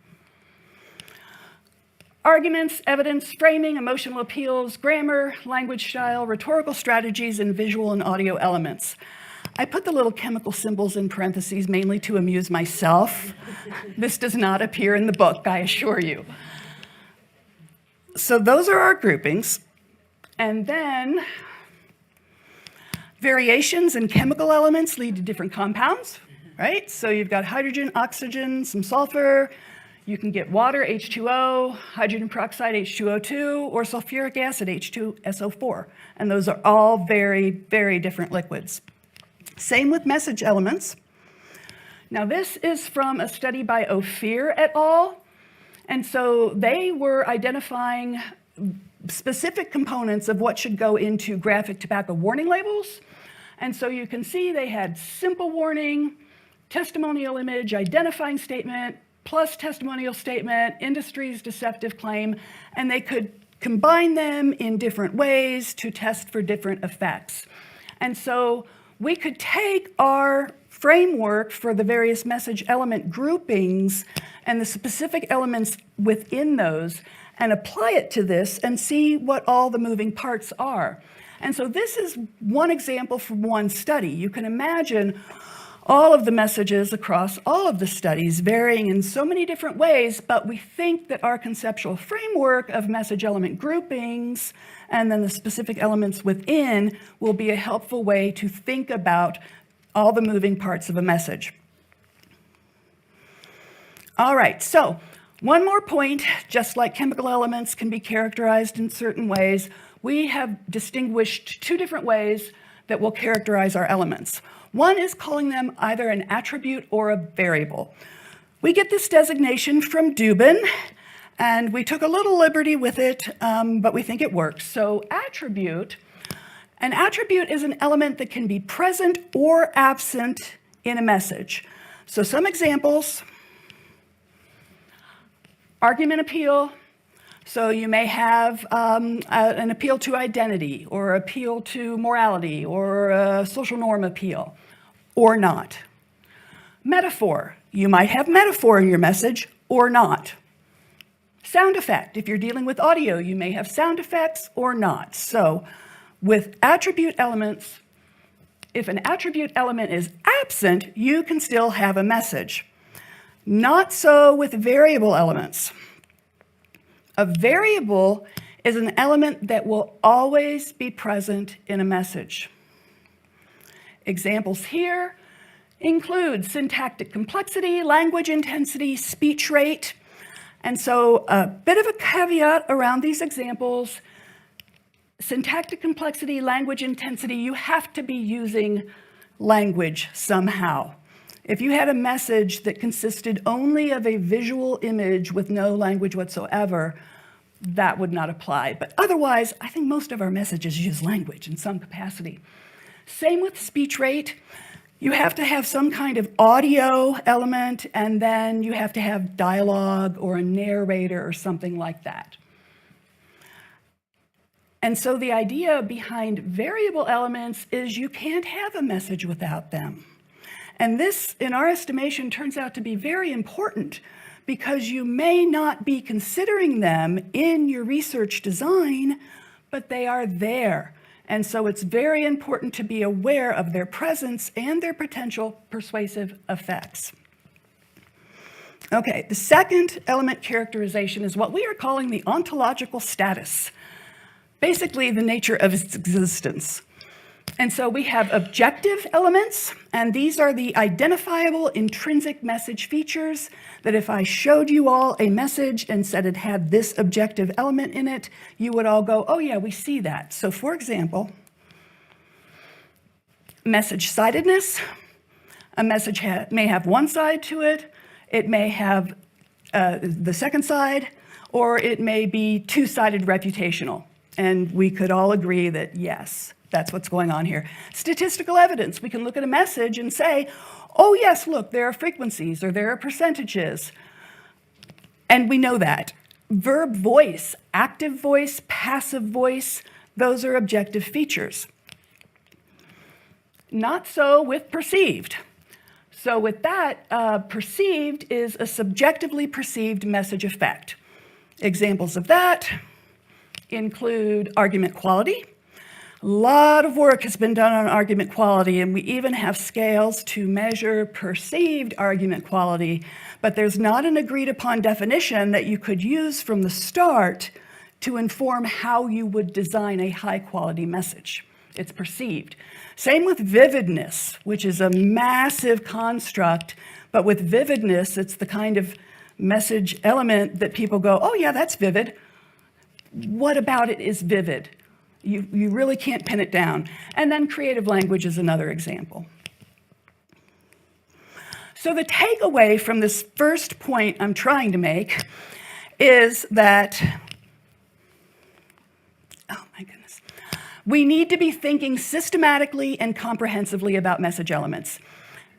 Arguments, evidence, framing, emotional appeals, grammar, language style, rhetorical strategies, and visual and audio elements. I put the little chemical symbols in parentheses mainly to amuse myself. This does not appear in the book, I assure you. So those are our groupings. And then variations in chemical elements lead to different compounds, right? So you've got hydrogen, oxygen, some sulfur. You can get water, H2O, hydrogen peroxide, H2O2, or sulfuric acid, H2SO4. And those are all very, very different liquids. Same with message elements. Now, this is from a study by Ophir et al. And so they were identifying specific components of what should go into graphic tobacco warning labels. And so you can see they had simple warning, testimonial image, identifying statement, plus testimonial statement, industry's deceptive claim, and they could combine them in different ways to test for different effects. And so we could take our framework for the various message element groupings and the specific elements within those and apply it to this and see what all the moving parts are. And so this is one example from one study. You can imagine all of the messages across all of the studies varying in so many different ways, but we think that our conceptual framework of message element groupings and then the specific elements within will be a helpful way to think about all the moving parts of a message. All right, so one more point, just like chemical elements can be characterized in certain ways, we have distinguished 2 different ways that will characterize our elements. One is calling them either an attribute or a variable. We get this designation from Dubin, and we took a little liberty with it, but we think it works. So an attribute is an element that can be present or absent in a message. So some examples: argument appeal. So you may have an appeal to identity or appeal to morality or a social norm appeal, or not. Metaphor. You might have metaphor in your message or not. Sound effect. If you're dealing with audio, you may have sound effects or not. So with attribute elements, if an attribute element is absent, you can still have a message. Not so with variable elements. A variable is an element that will always be present in a message. Examples here include syntactic complexity, language intensity, speech rate. And so a bit of a caveat around these examples: syntactic complexity, language intensity, you have to be using language somehow. If you had a message that consisted only of a visual image with no language whatsoever, that would not apply. But otherwise, I think most of our messages use language in some capacity. Same with speech rate. You have to have some kind of audio element, and then you have to have dialogue or a narrator or something like that. And so the idea behind variable elements is you can't have a message without them. And this, in our estimation, turns out to be very important because you may not be considering them in your research design, but they are there. And so it's very important to be aware of their presence and their potential persuasive effects. Okay, the second element characterization is what we are calling the ontological status, basically the nature of its existence. And so we have objective elements, and these are the identifiable intrinsic message features that if I showed you all a message and said it had this objective element in it, you would all go, oh yeah, we see that. So for example, message-sidedness, a message may have one side to it, it may have the second side, or it may be two-sided reputational. And we could all agree that yes, that's what's going on here. Statistical evidence, we can look at a message and say, oh yes, look, there are frequencies or there are percentages. And we know that. Verb voice, active voice, passive voice, those are objective features. Not so with perceived. So with that, perceived is a subjectively perceived message effect. Examples of that include argument quality. A lot of work has been done on argument quality, and we even have scales to measure perceived argument quality, but there's not an agreed upon definition that you could use from the start to inform how you would design a high quality message. It's perceived. Same with vividness, which is a massive construct, but with vividness, it's the kind of message element that people go, oh yeah, that's vivid. What about it is vivid? You really can't pin it down. And then creative language is another example. So the takeaway from this first point I'm trying to make is that, oh my goodness, we need to be thinking systematically and comprehensively about message elements.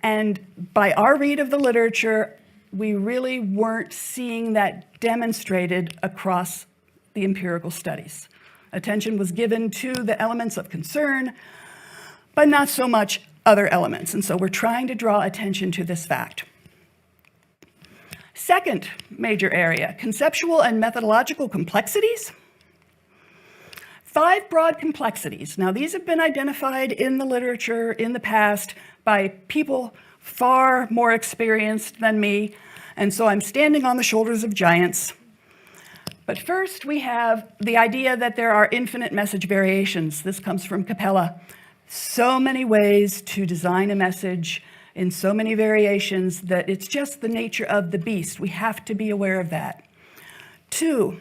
And by our read of the literature, we really weren't seeing that demonstrated across the empirical studies. Attention was given to the elements of concern, but not so much other elements. And so we're trying to draw attention to this fact. Second major area, conceptual and methodological complexities. 5 broad complexities. Now, these have been identified in the literature in the past by people far more experienced than me, and so I'm standing on the shoulders of giants. But first, we have the idea that there are infinite message variations. This comes from Capella. So many ways to design a message in so many variations that it's just the nature of the beast. We have to be aware of that. 2,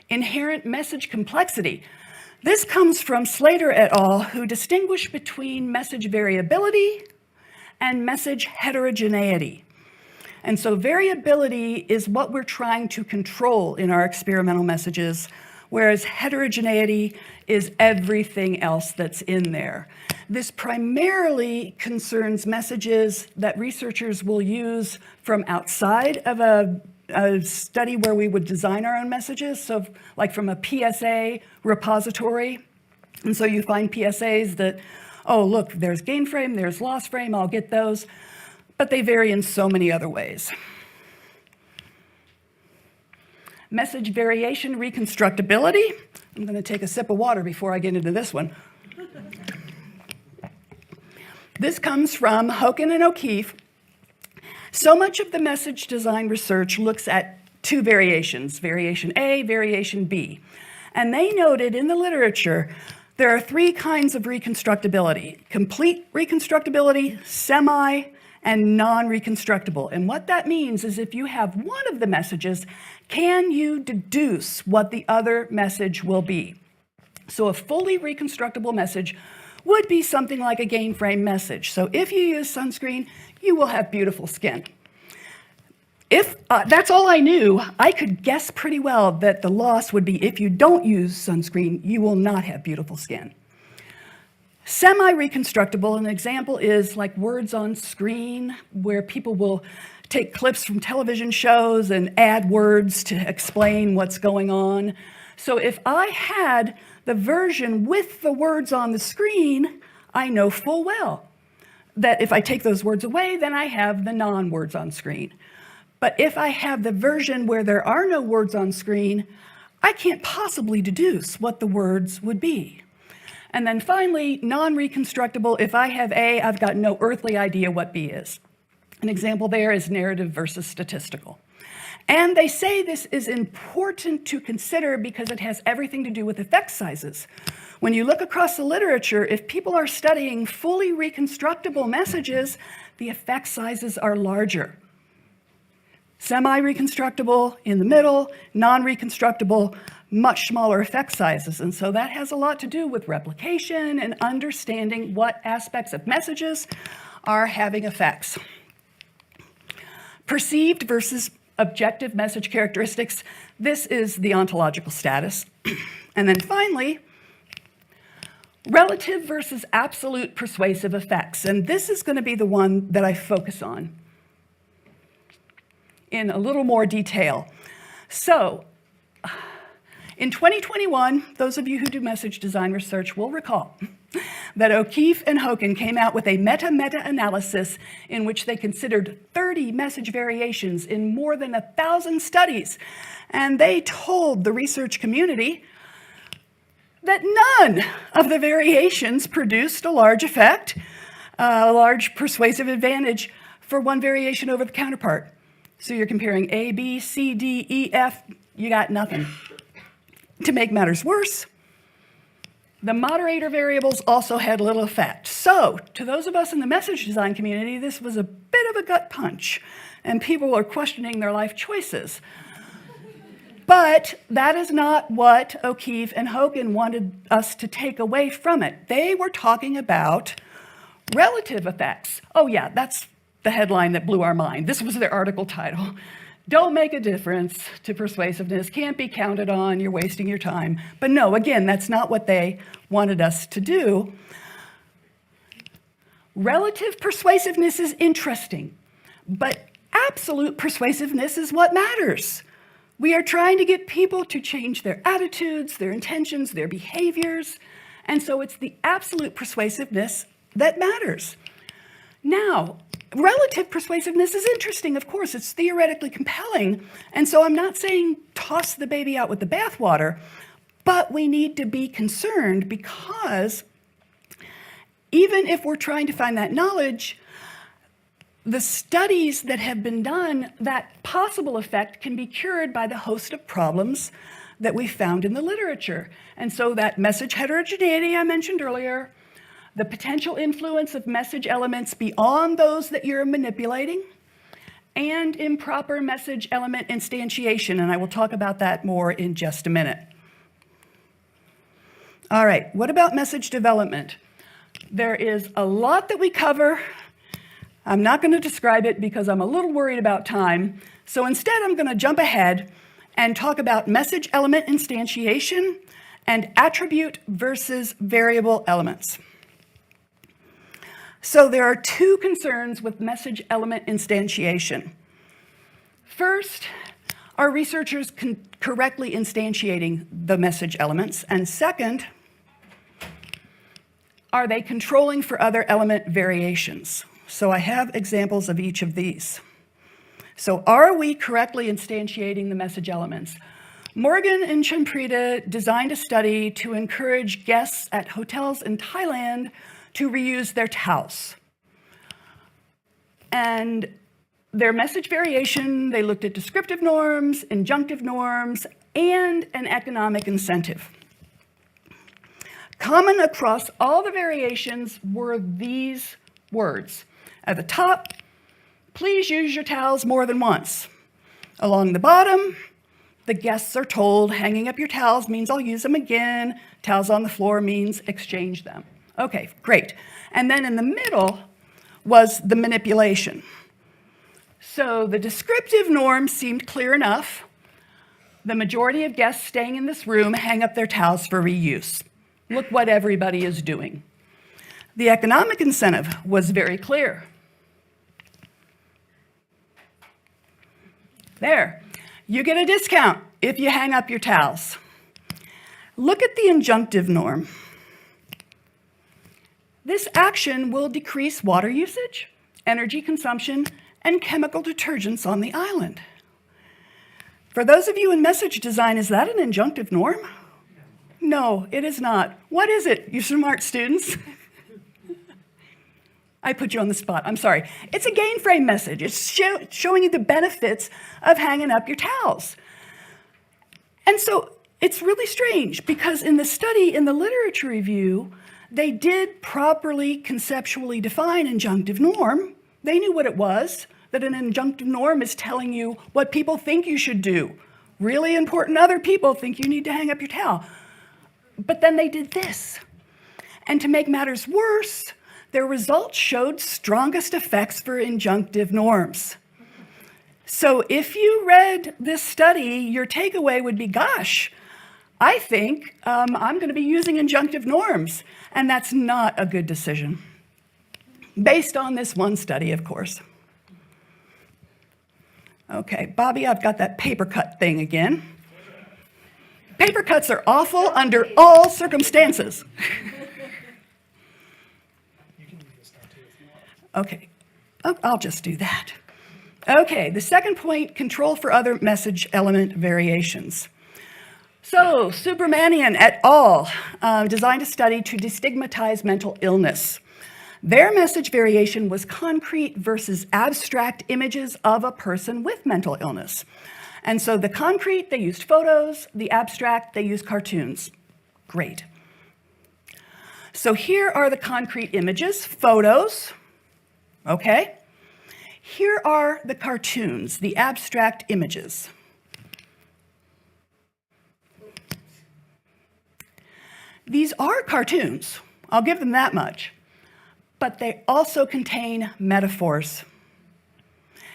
inherent message complexity. This comes from Slater et al., who distinguish between message variability and message heterogeneity. And so variability is what we're trying to control in our experimental messages, whereas heterogeneity is everything else that's in there. This primarily concerns messages that researchers will use from outside of a study where we would design our own messages, so like from a PSA repository. And so you find PSAs that, oh, look, there's gain frame, there's loss frame, I'll get those. But they vary in so many other ways. Message variation reconstructability. I'm going to take a sip of water before I get into this one. This comes from Hoken and O'Keefe. So much of the message design research looks at 2 variations, variation A, variation B. And they noted in the literature there are 3 kinds of reconstructability: complete reconstructability, semi, and non-reconstructible. And what that means is if you have one of the messages, can you deduce what the other message will be? So a fully reconstructible message would be something like a gain frame message. So if you use sunscreen, you will have beautiful skin. If that's all I knew, I could guess pretty well that the loss would be if you don't use sunscreen, you will not have beautiful skin. Semi-reconstructible, an example is like words on screen, where people will take clips from television shows and add words to explain what's going on. So if I had the version with the words on the screen, I know full well that if I take those words away, then I have the non-words on screen. But if I have the version where there are no words on screen, I can't possibly deduce what the words would be. And then finally, non-reconstructible, if I have A, I've got no earthly idea what B is. An example there is narrative versus statistical. And they say this is important to consider because it has everything to do with effect sizes. When you look across the literature, if people are studying fully reconstructible messages, the effect sizes are larger. Semi-reconstructible in the middle, non-reconstructible, much smaller effect sizes. And so that has a lot to do with replication and understanding what aspects of messages are having effects. Perceived versus objective message characteristics. This is the ontological status. And then finally, relative versus absolute persuasive effects. And this is going to be the one that I focus on in a little more detail. So, in 2021, those of you who do message design research will recall that O'Keefe and Hogan came out with a meta-analysis in which they considered 30 message variations in more than 1,000 studies. And they told the research community that none of the variations produced a large effect, a large persuasive advantage for one variation over the counterpart. So you're comparing A, B, C, D, E, F, you got nothing. To make matters worse, the moderator variables also had little effect. So, to those of us in the message design community, this was a bit of a gut punch, and people are questioning their life choices. But that is not what O'Keefe and Hogan wanted us to take away from it. They were talking about relative effects. Oh yeah, that's the headline that blew our mind. This was their article title. Don't make a difference to persuasiveness, can't be counted on, you're wasting your time. But no, again, that's not what they wanted us to do. Relative persuasiveness is interesting, but absolute persuasiveness is what matters. We are trying to get people to change their attitudes, their intentions, their behaviors, and so it's the absolute persuasiveness that matters. Now, relative persuasiveness is interesting, of course, it's theoretically compelling, and so I'm not saying toss the baby out with the bathwater, but we need to be concerned because even if we're trying to find that knowledge, the studies that have been done, that possible effect can be cured by the host of problems that we found in the literature. And so that message heterogeneity I mentioned earlier, the potential influence of message elements beyond those that you're manipulating, and improper message element instantiation, and I will talk about that more in just a minute. All right, what about message development? There is a lot that we cover. I'm not going to describe it because I'm a little worried about time, so instead I'm going to jump ahead and talk about message element instantiation and attribute versus variable elements. So there are two concerns with message element instantiation. First, are researchers correctly instantiating the message elements? And second, are they controlling for other element variations? So I have examples of each of these. So are we correctly instantiating the message elements? Morgan and Champrita designed a study to encourage guests at hotels in Thailand to reuse their towels. And their message variation, they looked at descriptive norms, injunctive norms, and an economic incentive. Common across all the variations were these words. At the top, please use your towels more than once. Along the bottom, the guests are told hanging up your towels means I'll use them again. Towels on the floor means exchange them. Okay, great. And then in the middle was the manipulation. So the descriptive norm seemed clear enough. The majority of guests staying in this room hang up their towels for reuse. Look what everybody is doing. The economic incentive was very clear. There, you get a discount if you hang up your towels. Look at the injunctive norm. This action will decrease water usage, energy consumption, and chemical detergents on the island. For those of you in message design, is that an injunctive norm? No, it is not. What is it, you smart students? I put you on the spot, I'm sorry. It's a gain frame message. It's showing you the benefits of hanging up your towels. And so it's really strange because in the study, in the literature review, they did properly conceptually define injunctive norm. They knew what it was, that an injunctive norm is telling you what people think you should do. Really important other people think you need to hang up your towel. But then they did this. And to make matters worse, their results showed strongest effects for injunctive norms. So if you read this study, your takeaway would be, gosh, I think I'm going to be using injunctive norms. And that's not a good decision. Based on this one study, of course. Okay, Bobby, I've got that paper cut thing again. Paper cuts are awful under all circumstances. Okay, I'll just do that. Okay, the second point, control for other message element variations. So, Subramanian et al. Designed a study to destigmatize mental illness. Their message variation was concrete versus abstract images of a person with mental illness. And so the concrete, they used photos, the abstract, they used cartoons. Great. So here are the concrete images, photos, okay? Here are the cartoons, the abstract images. These are cartoons, I'll give them that much, but they also contain metaphors.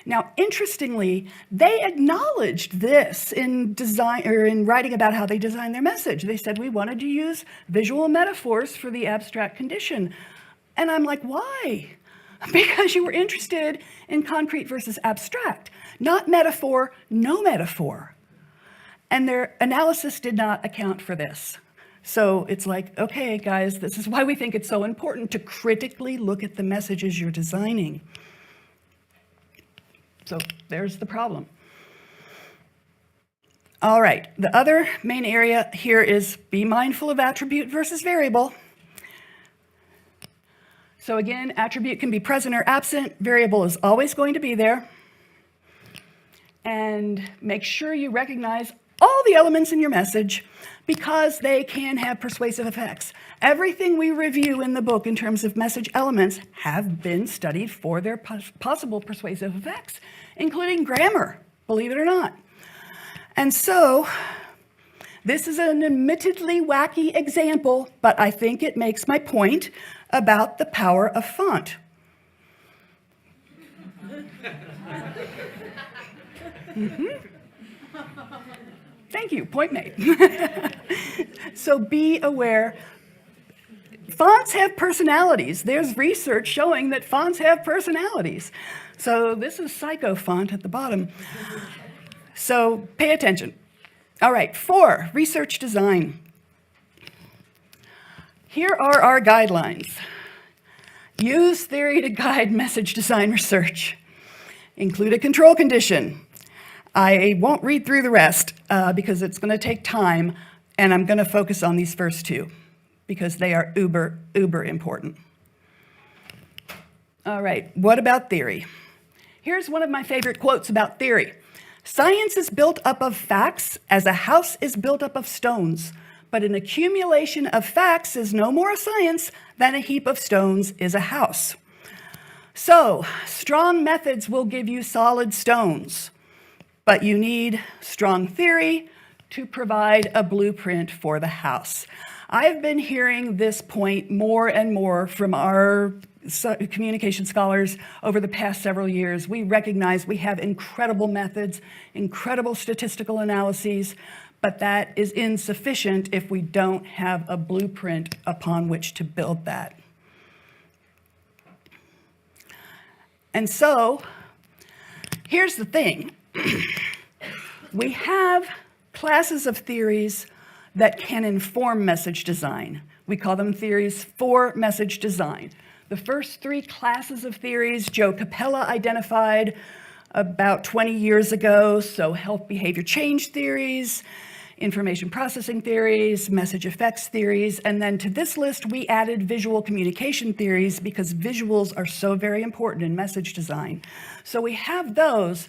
Now, interestingly, they acknowledged this in design or in writing about how they designed their message. They said we wanted to use visual metaphors for the abstract condition. And I'm like, why? Because you were interested in concrete versus abstract, not metaphor, no metaphor. And their analysis did not account for this. So it's like, okay, guys, this is why we think it's so important to critically look at the messages you're designing. So there's the problem. All right, the other main area here is be mindful of attribute versus variable. So again, attribute can be present or absent. Variable is always going to be there. And make sure you recognize all the elements in your message because they can have persuasive effects. Everything we review in the book in terms of message elements have been studied for their possible persuasive effects, including grammar, believe it or not. And so this is an admittedly wacky example, but I think it makes my point about the power of font. Thank you, point made. So be aware. Fonts have personalities. There's research showing that fonts have personalities. So this is Psycho font at the bottom. So pay attention. All right, 4, research design. Here are our guidelines. Use theory to guide message design research. Include a control condition. I won't read through the rest because it's going to take time, and I'm going to focus on these first 2 because they are uber, uber important. All right, what about theory? Here's one of my favorite quotes about theory. Science is built up of facts as a house is built up of stones, but an accumulation of facts is no more a science than a heap of stones is a house. So, strong methods will give you solid stones, but you need strong theory to provide a blueprint for the house. I've been hearing this point more and more from our communication scholars over the past several years. We recognize we have incredible methods, incredible statistical analyses, but that is insufficient if we don't have a blueprint upon which to build that. And so here's the thing. We have classes of theories that can inform message design. We call them theories for message design. The first three classes of theories Joe Capella identified about 20 years ago, so health behavior change theories, information processing theories, message effects theories, and then to this list we added visual communication theories because visuals are so very important in message design. So we have those,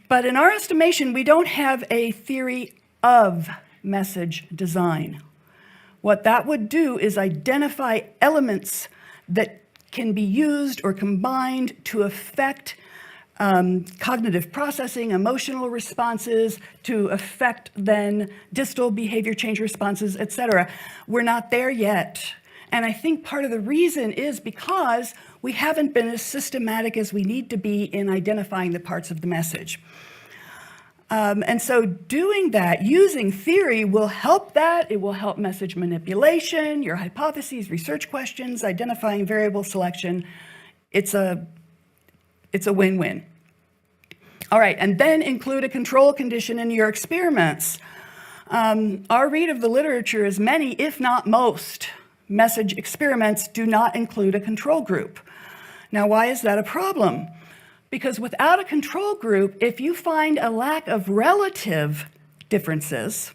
but in our estimation, we don't have a theory of message design. What that would do is identify elements that can be used or combined to affect cognitive processing, emotional responses, to affect then distal behavior change responses, et cetera. We're not there yet. And I think part of the reason is because we haven't been as systematic as we need to be in identifying the parts of the message. And so doing that, using theory will help that. It will help message manipulation, your hypotheses, research questions, identifying variable selection. It's a win-win. All right, and then include a control condition in your experiments. Our read of the literature is many, if not most, message experiments do not include a control group. Now, why is that a problem? Because without a control group, if you find a lack of relative differences,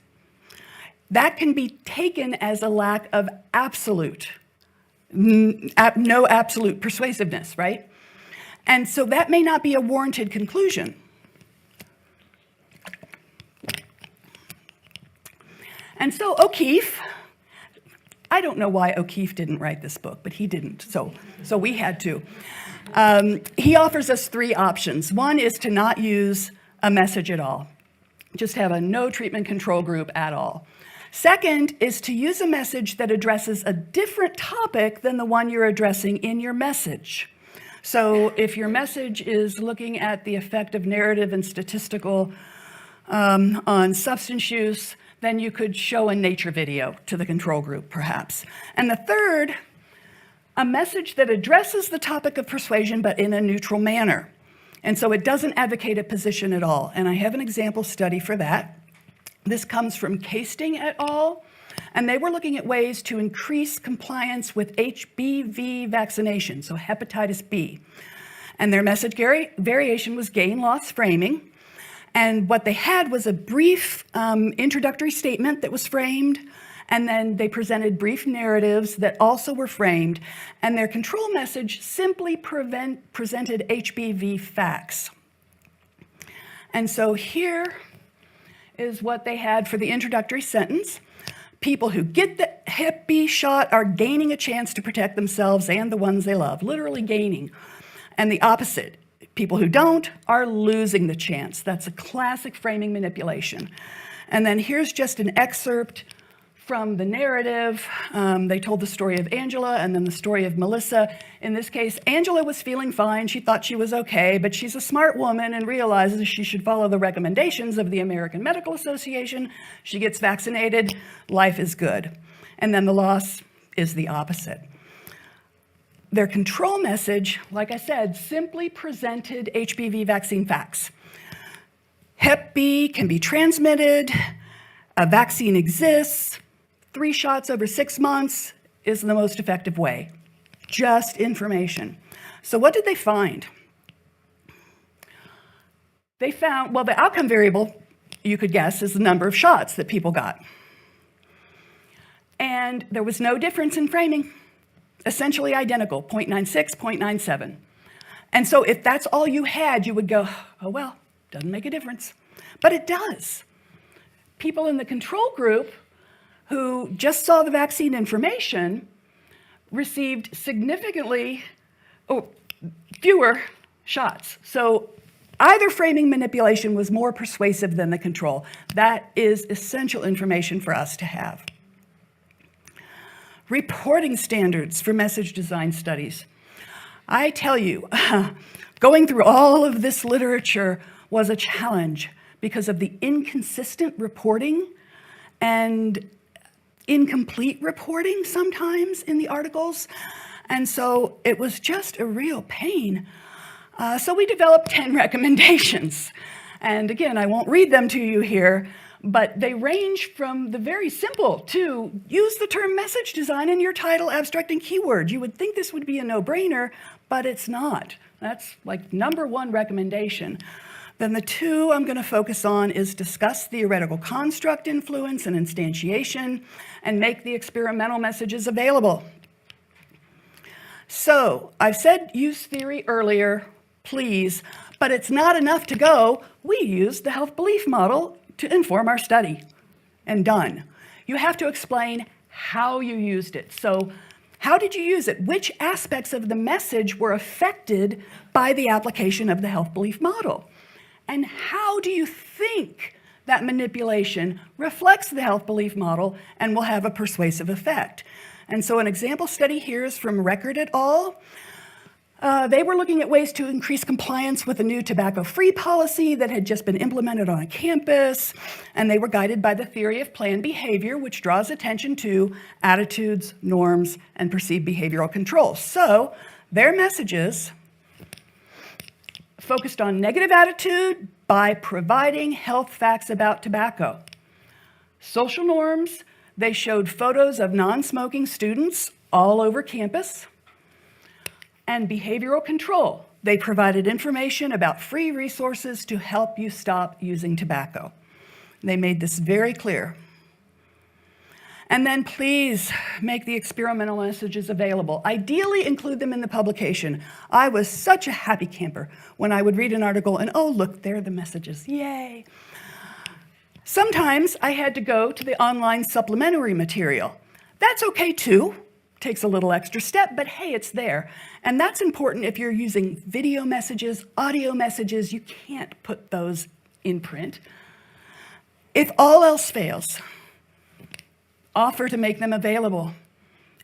that can be taken as a lack of absolute, no absolute persuasiveness, right? And so that may not be a warranted conclusion. And so O'Keefe, I don't know why O'Keefe didn't write this book, but he didn't, so we had to. He offers us three options. One is to not use a message at all, just have a no treatment control group at all. Second is to use a message that addresses a different topic than the one you're addressing in your message. So if your message is looking at the effect of narrative and statistical on substance use, then you could show a nature video to the control group, perhaps. And the third, a message that addresses the topic of persuasion, but in a neutral manner. And so it doesn't advocate a position at all. And I have an example study for that. This comes from Casting et al. And they were looking at ways to increase compliance with HBV vaccination, so hepatitis B. And their message variation was gain-loss framing. And what they had was a brief introductory statement that was framed, and then they presented brief narratives that also were framed, and their control message simply presented HBV facts. And so here is what they had for the introductory sentence. People who get the Hep B shot are gaining a chance to protect themselves and the ones they love, literally gaining. And the opposite, people who don't are losing the chance. That's a classic framing manipulation. And then here's just an excerpt from the narrative. They told the story of Angela and then the story of Melissa. In this case, Angela was feeling fine. She thought she was okay, but she's a smart woman and realizes she should follow the recommendations of the American Medical Association. She gets vaccinated. Life is good. And then the loss is the opposite. Their control message, like I said, simply presented HBV vaccine facts. Hep B can be transmitted. A vaccine exists. 3 shots over 6 months is the most effective way. Just information. So what did they find? They found, well, the outcome variable, you could guess, is the number of shots that people got. And there was no difference in framing. Essentially identical, 0.96, 0.97. And so if that's all you had, you would go, oh, well, doesn't make a difference. But it does. People in the control group who just saw the vaccine information received significantly fewer shots. So either framing manipulation was more persuasive than the control. That is essential information for us to have. Reporting standards for message design studies. I tell you, going through all of this literature was a challenge because of the inconsistent reporting and incomplete reporting sometimes in the articles. And so it was just a real pain. So we developed 10 recommendations. And again, I won't read them to you here, but they range from the very simple to use the term message design in your title, abstract, and keyword. You would think this would be a no-brainer, but it's not. That's like number one recommendation. Then the two I'm going to focus on is discuss theoretical construct influence and instantiation and make the experimental messages available. So I've said use theory earlier, please, but it's not enough to go, we used the health belief model to inform our study, and done. You have to explain how you used it. So how did you use it? Which aspects of the message were affected by the application of the health belief model? And how do you think that manipulation reflects the health belief model and will have a persuasive effect? And so an example study here is from Record et al. They were looking at ways to increase compliance with a new tobacco-free policy that had just been implemented on a campus, and they were guided by the theory of planned behavior, which draws attention to attitudes, norms, and perceived behavioral control. So their messages focused on negative attitude by providing health facts about tobacco. Social norms, they showed photos of non-smoking students all over campus. And behavioral control, they provided information about free resources to help you stop using tobacco. They made this very clear. And then please make the experimental messages available. Ideally include them in the publication. I was such a happy camper when I would read an article and, oh, look, there are the messages, yay. Sometimes I had to go to the online supplementary material. That's okay too. Takes a little extra step, but hey, it's there. And that's important if you're using video messages, audio messages, you can't put those in print. If all else fails, offer to make them available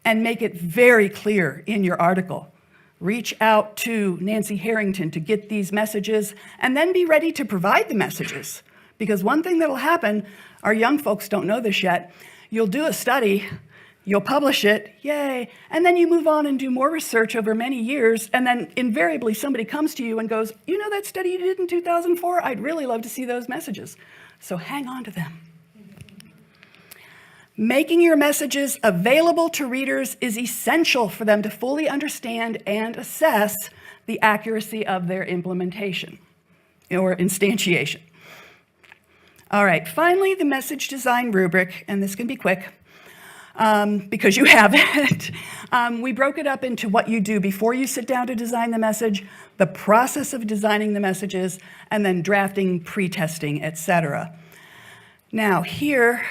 and make it very clear in your article. Reach out to Nancy Harrington to get these messages and then be ready to provide the messages. Because one thing that'll happen, our young folks don't know this yet, you'll do a study, you'll publish it, yay, and then you move on and do more research over many years, and then invariably somebody comes to you and goes, you know that study you did in 2004? I'd really love to see those messages. So hang on to them. Making your messages available to readers is essential for them to fully understand and assess the accuracy of their implementation or instantiation. All right, finally, the message design rubric, and this can be quick because you have it. We broke it up into what you do before you sit down to design the message, the process of designing the messages, and then drafting, pre-testing, etc. Now, here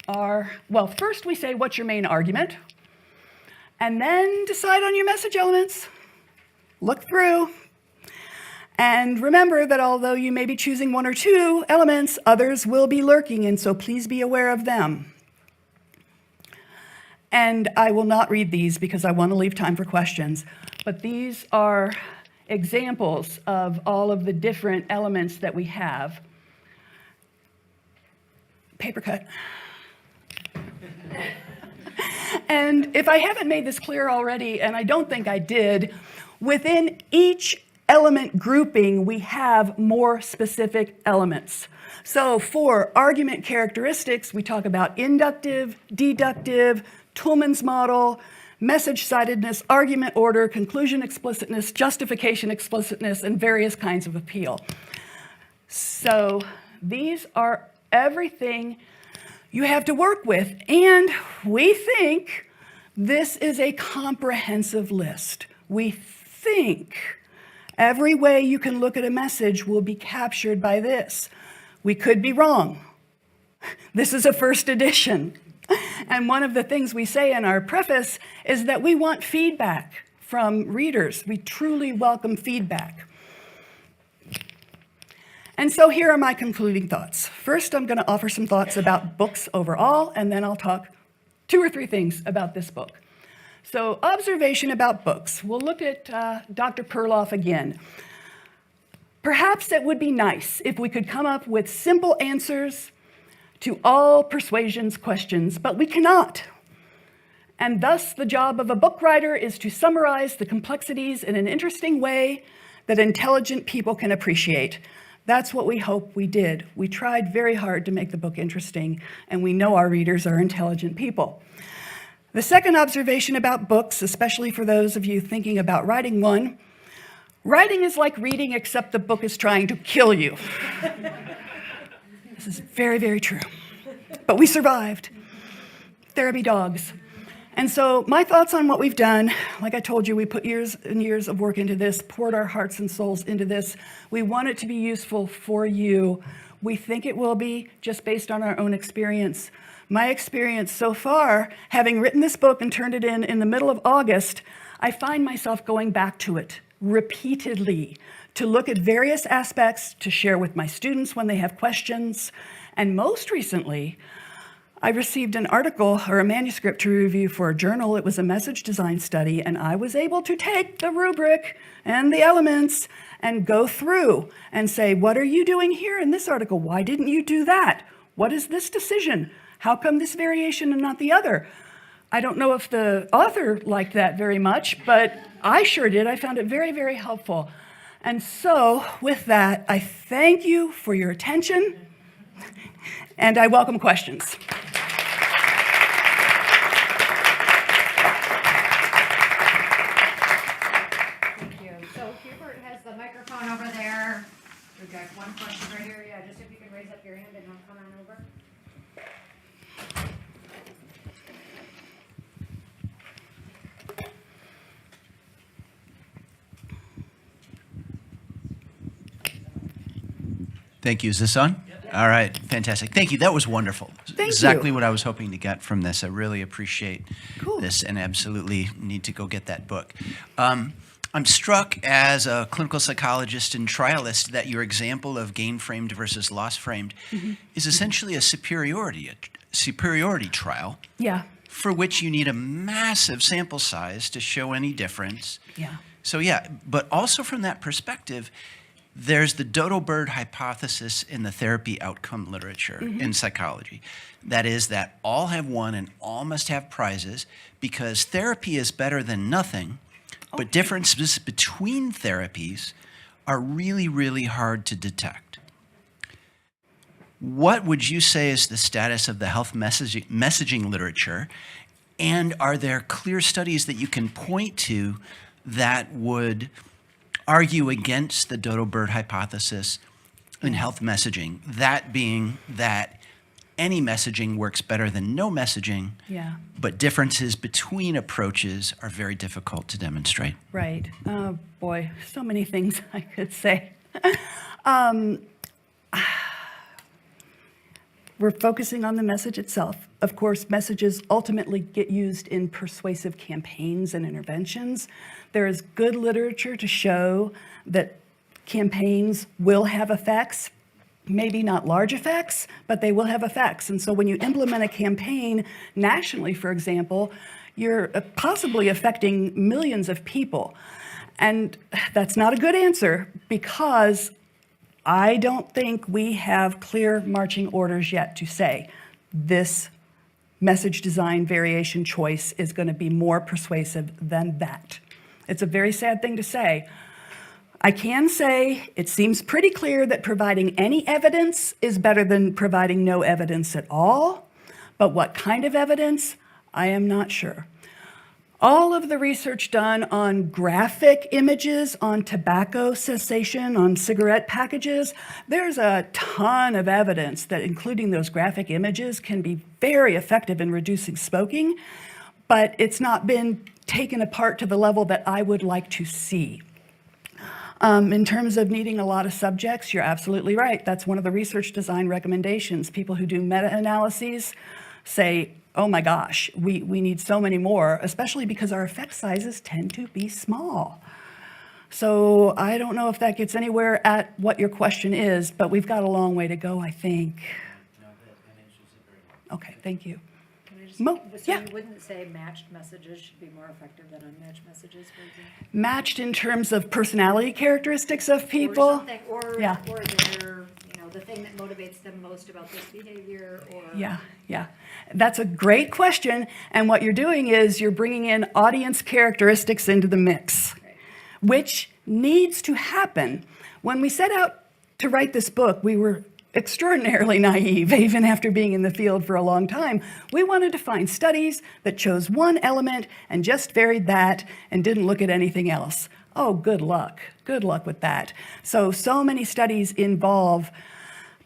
are, well, first we say, what's your main argument? And then decide on your message elements. Look through. And remember that although you may be choosing one or two elements, others will be lurking, and so please be aware of them. And I will not read these because I want to leave time for questions, but these are examples of all of the different elements that we have. Paper cut. And if I haven't made this clear already, and I don't think I did, within each element grouping, we have more specific elements. So for argument characteristics, we talk about inductive, deductive, Toulmin's model, message-sidedness, argument order, conclusion explicitness, justification explicitness, and various kinds of appeal. So these are everything you have to work with, and we think this is a comprehensive list. We think every way you can look at a message will be captured by this. We could be wrong. This is a first edition. And one of the things we say in our preface is that we want feedback from readers. We truly welcome feedback. And so here are my concluding thoughts. First, I'm going to offer some thoughts about books overall, and then I'll talk 2 or 3 things about this book. So observation about books. We'll look at Dr. Perloff again. Perhaps it would be nice if we could come up with simple answers to all persuasion's questions, but we cannot. And thus, the job of a book writer is to summarize the complexities in an interesting way that intelligent people can appreciate. That's what we hope we did. We tried very hard to make the book interesting, and we know our readers are intelligent people. The second observation about books, especially for those of you thinking about writing one, writing is like reading, except the book is trying to kill you. This is very, very true. But we survived. Therapy dogs. And so my thoughts on what we've done, like I told you, we put years and years of work into this, poured our hearts and souls into this. We want it to be useful for you. We think it will be, just based on our own experience. My experience so far, having written this book and turned it in the middle of August, I find myself going back to it repeatedly to look at various aspects, to share with my students when they have questions. And most recently, I received an article or a manuscript to review for a journal. It was a message design study, and I was able to take the rubric and the elements and go through and say, what are you doing here in this article? Why didn't you do that? What is this decision? How come this variation and not the other? I don't know if the author liked that very much, but I sure did. I found it very, very helpful. And so with that, I thank you for your attention, and I welcome questions. Thank you. So Hubert has the microphone over there. We've got one question right here. Yeah, just if you can raise up your hand and I'll come on over. Thank you. Is this on? All right. Fantastic. Thank you. That was wonderful. Thank exactly you. what I was hoping to get from this. I really appreciate Cool. this and absolutely need to go get that book. I'm struck as a clinical psychologist and trialist that your example of gain-framed versus loss-framed is essentially a superiority trial Yeah, for which you need a massive sample size to show any difference. yeah. So yeah, but also from that perspective, there's the dodo bird hypothesis in the therapy outcome literature in psychology. That is that all have won and all must have prizes because therapy is better than nothing, but differences between therapies are really, really hard to detect. What would you say is the status of the health messaging literature? And are there clear studies that you can point to that would argue against the dodo bird hypothesis in health messaging? That being that any messaging works better than no messaging, Yeah. but differences between approaches are very difficult to demonstrate. Right. Oh, boy, so many things I could say. We're focusing on the message itself. Of course, messages ultimately get used in persuasive campaigns and interventions. There is good literature to show that campaigns will have effects, maybe not large effects, but they will have effects. And so when you implement a campaign nationally, for example, you're possibly affecting millions of people. And that's not a good answer because I don't think we have clear marching orders yet to say this message design variation choice is going to be more persuasive than that. It's a very sad thing to say. I can say it seems pretty clear that providing any evidence is better than providing no evidence at all, but what kind of evidence, I am not sure. All of the research done on graphic images, on tobacco cessation, on cigarette packages, there's a ton of evidence that including those graphic images can be very effective in reducing smoking, but it's not been taken apart to the level that I would like to see. In terms of needing a lot of subjects, you're absolutely right. That's one of the research design recommendations. People who do meta-analyses say, oh my gosh, we need so many more, especially because our effect sizes tend to be small. So I don't know if that gets anywhere at what your question is, but we've got a long way to go, I think. Okay, thank you. Can I just, Mo, so yeah. you wouldn't say matched messages should be more effective than unmatched messages, for example? Matched in terms of personality characteristics of Or people. something, Yeah. or their, the thing that motivates them most about this behavior, or. Yeah. That's a great question. And what you're doing is you're bringing in audience characteristics into the mix. Right. which needs to happen. When we set out to write this book, we were extraordinarily naive, even after being in the field for a long time. We wanted to find studies that chose one element and just varied that and didn't look at anything else. Oh, good luck. Good luck with that. So many studies involve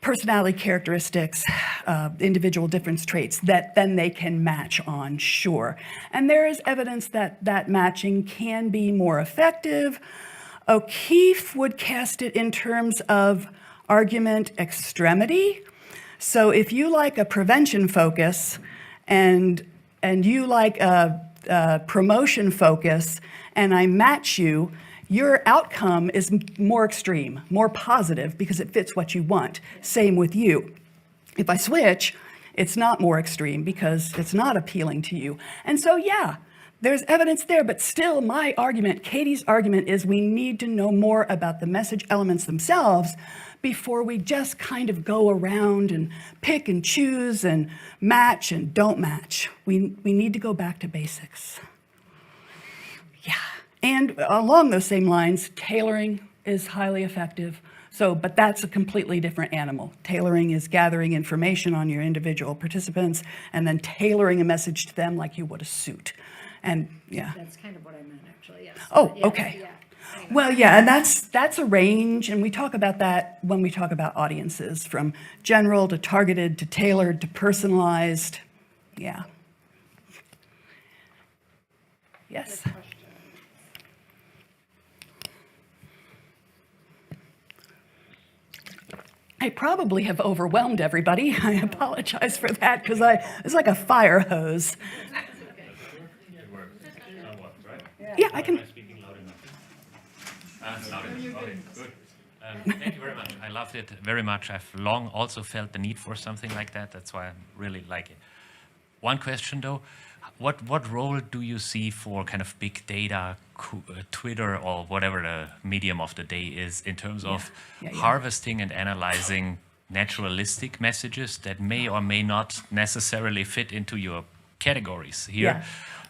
personality characteristics, individual difference traits that then they can match on, sure. And there is evidence that that matching can be more effective. O'Keefe would cast it in terms of argument extremity. So if you like a prevention focus and you like a promotion focus, and I match you, your outcome is more extreme, more positive, because it fits what you want. Same with you. If I switch, it's not more extreme because it's not appealing to you. And so, yeah, there's evidence there, but still my argument, Katie's argument, is we need to know more about the message elements themselves before we just kind of go around and pick and choose and match and don't match. We need to go back to basics. Yeah. And along those same lines, tailoring is highly effective. But that's a completely different animal. Tailoring is gathering information on your individual participants and then tailoring a message to them like you would a suit. And yeah. That's kind of what I meant, actually, yes. Oh, Yeah, okay. yeah. Well, yeah, and that's a range, and we talk about that when we talk about audiences, from general to targeted to tailored to personalized. Yeah. Yes. I probably have overwhelmed everybody. I apologize for that because it's like a fire hose. Yeah, I can. Thank you very much. I loved it very much. I've long also felt the need for something like that. That's why I really like it. One question though, what role do you see for kind of big data, Twitter or whatever the medium of the day is in terms of harvesting and analyzing naturalistic messages that may or may not necessarily fit into your categories here?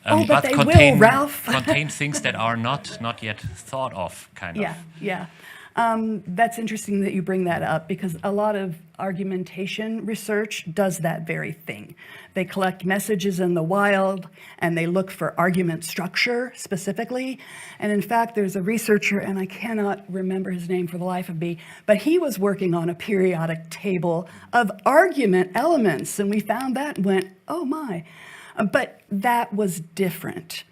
Yeah. But they contain, will, Ralph. contain things that are not yet thought of, kind of. Yeah. That's interesting that you bring that up because a lot of argumentation research does that very thing. They collect messages in the wild and they look for argument structure specifically. And in fact, there's a researcher, and I cannot remember his name for the life of me, but he was working on a periodic table of argument elements. And we found that and went, oh my. But that was different.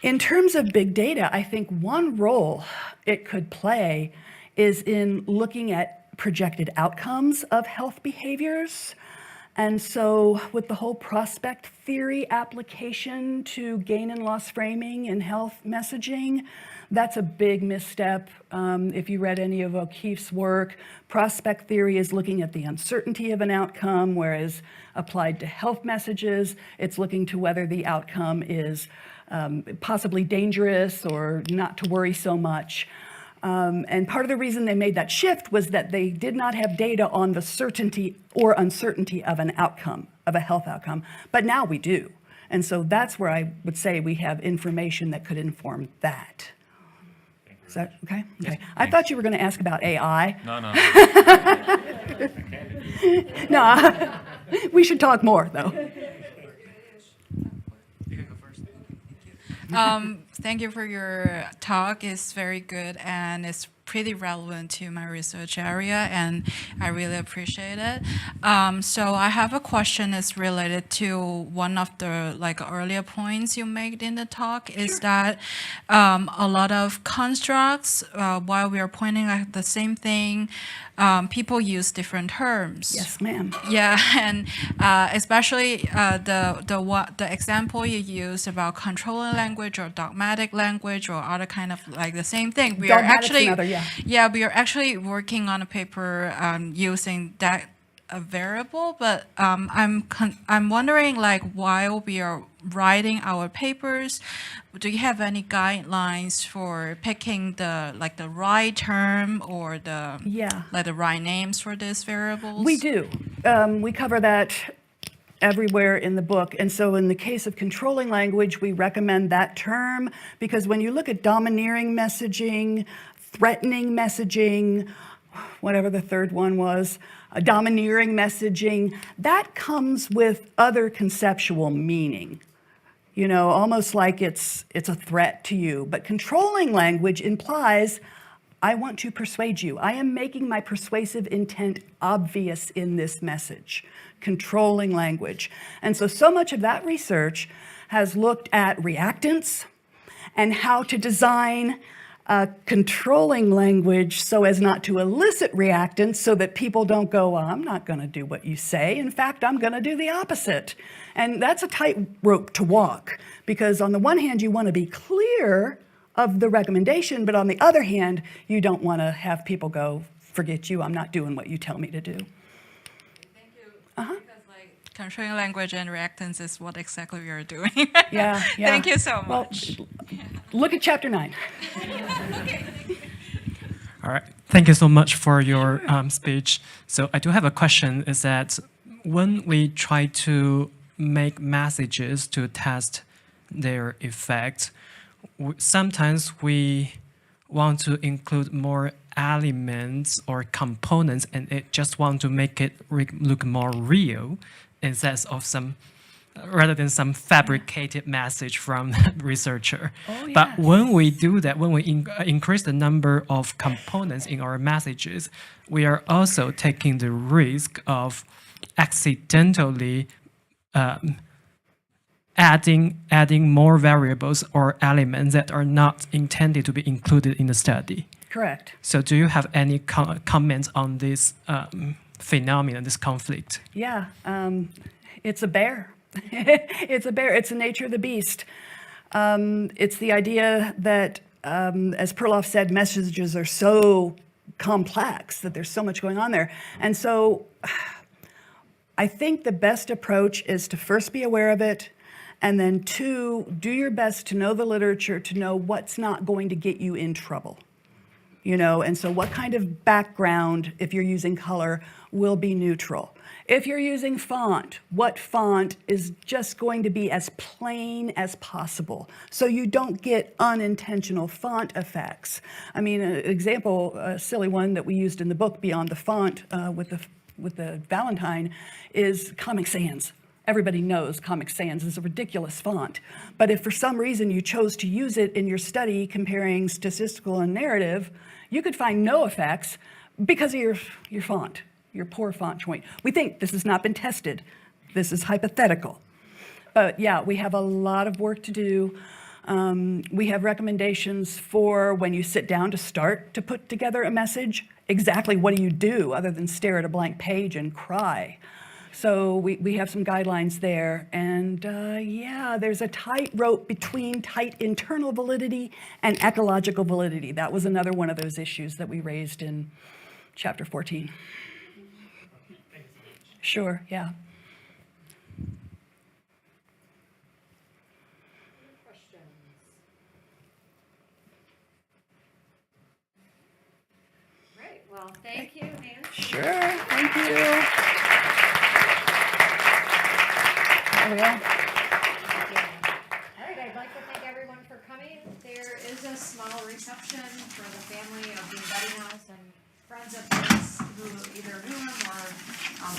In terms of big data, I think one role it could play is in looking at projected outcomes of health behaviors. And so with the whole prospect theory application to gain and loss framing in health messaging, that's a big misstep. If you read any of O'Keefe's work, prospect theory is looking at the uncertainty of an outcome, whereas applied to health messages, it's looking to whether the outcome is possibly dangerous or not to worry so much. And part of the reason they made that shift was that they did not have data on the certainty or uncertainty of an outcome, of a health outcome, but now we do. And so that's where I would say we have information that could inform that. Is that okay? Okay. Yes, I thought you were going to ask about AI. No. No, we should talk more, though. Thank you for your talk. It's very good and it's pretty relevant to my research area, and I really appreciate it. So I have a question that's related to one of the earlier points you made in the talk. Is that a lot of constructs, while we are pointing at the same thing, people use different terms. Yes, ma'am. Yeah, and especially the example you used about controlling language or dogmatic language or other kind of the same thing. We are Dogmatic's actually another, yeah. we are actually working on a paper using that variable, but I'm wondering while we are writing our papers, do you have any guidelines for picking the right term or the right names for these variables? We do. We cover that everywhere in the book. And so in the case of controlling language, we recommend that term because when you look at domineering messaging, threatening messaging, whatever the third one was, domineering messaging, that comes with other conceptual meaning. You know, almost like it's a threat to you. But controlling language implies, I want to persuade you. I am making my persuasive intent obvious in this message. Controlling language. And so much of that research has looked at reactants and how to design controlling language so as not to elicit reactants so that people don't go, well, I'm not going to do what you say. In fact, I'm going to do the opposite. And that's a tightrope to walk because on the one hand, you want to be clear of the recommendation, but on the other hand, you don't want to have people go, forget you, I'm not doing what you tell me to do. Thank you. Because controlling language and reactants is what exactly we are doing. Yeah. Thank you so much. Well, look at chapter 9. All right. Thank you so much for your speech. So I do have a question, is that when we try to make messages to test their effect, sometimes we want to include more elements or components and it just want to make it look more real instead of rather than some fabricated message from the researcher. Oh, yes. But when we do that, when we increase the number of components in our messages, we are also taking the risk of accidentally adding more variables or elements that are not intended to be included in the study. Correct. So do you have any comments on this phenomenon, this conflict? Yeah, it's a bear. It's a bear. It's the nature of the beast. It's the idea that, as Perloff said, messages are so complex that there's so much going on there. And so I think the best approach is to first be aware of it, and then two, do your best to know the literature, to know what's not going to get you in trouble. You know, and so what kind of background, if you're using color, will be neutral? If you're using font, what font is just going to be as plain as possible so you don't get unintentional font effects? I mean, an example, a silly one that we used in the book beyond the font with the Valentine is Comic Sans. Everybody knows Comic Sans is a ridiculous font. But if for some reason you chose to use it in your study comparing statistical and narrative, you could find no effects because of your font, your poor font choice. We think this has not been tested. This is hypothetical. But yeah, we have a lot of work to do. We have recommendations for when you sit down to start to put together a message. Exactly what do you do other than stare at a blank page and cry? So we have some guidelines there. And yeah, there's a tightrope between tight internal validity and ecological validity. That was another one of those issues that we raised in chapter 14. Sure, yeah. Great, well, thank you, Nancy. Sure, thank you. There we go. All right, I'd like to thank everyone for coming. There is a small reception for the family of the Bettinghaus and friends of his who either knew him or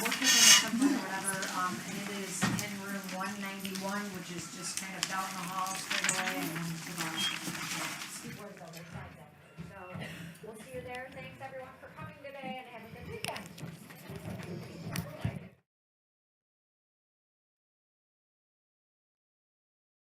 worked with him at some point or whatever. And it is in room 191, which is just kind of down the hall straight away and skip over the other side. So we'll see you there. Thanks everyone for coming.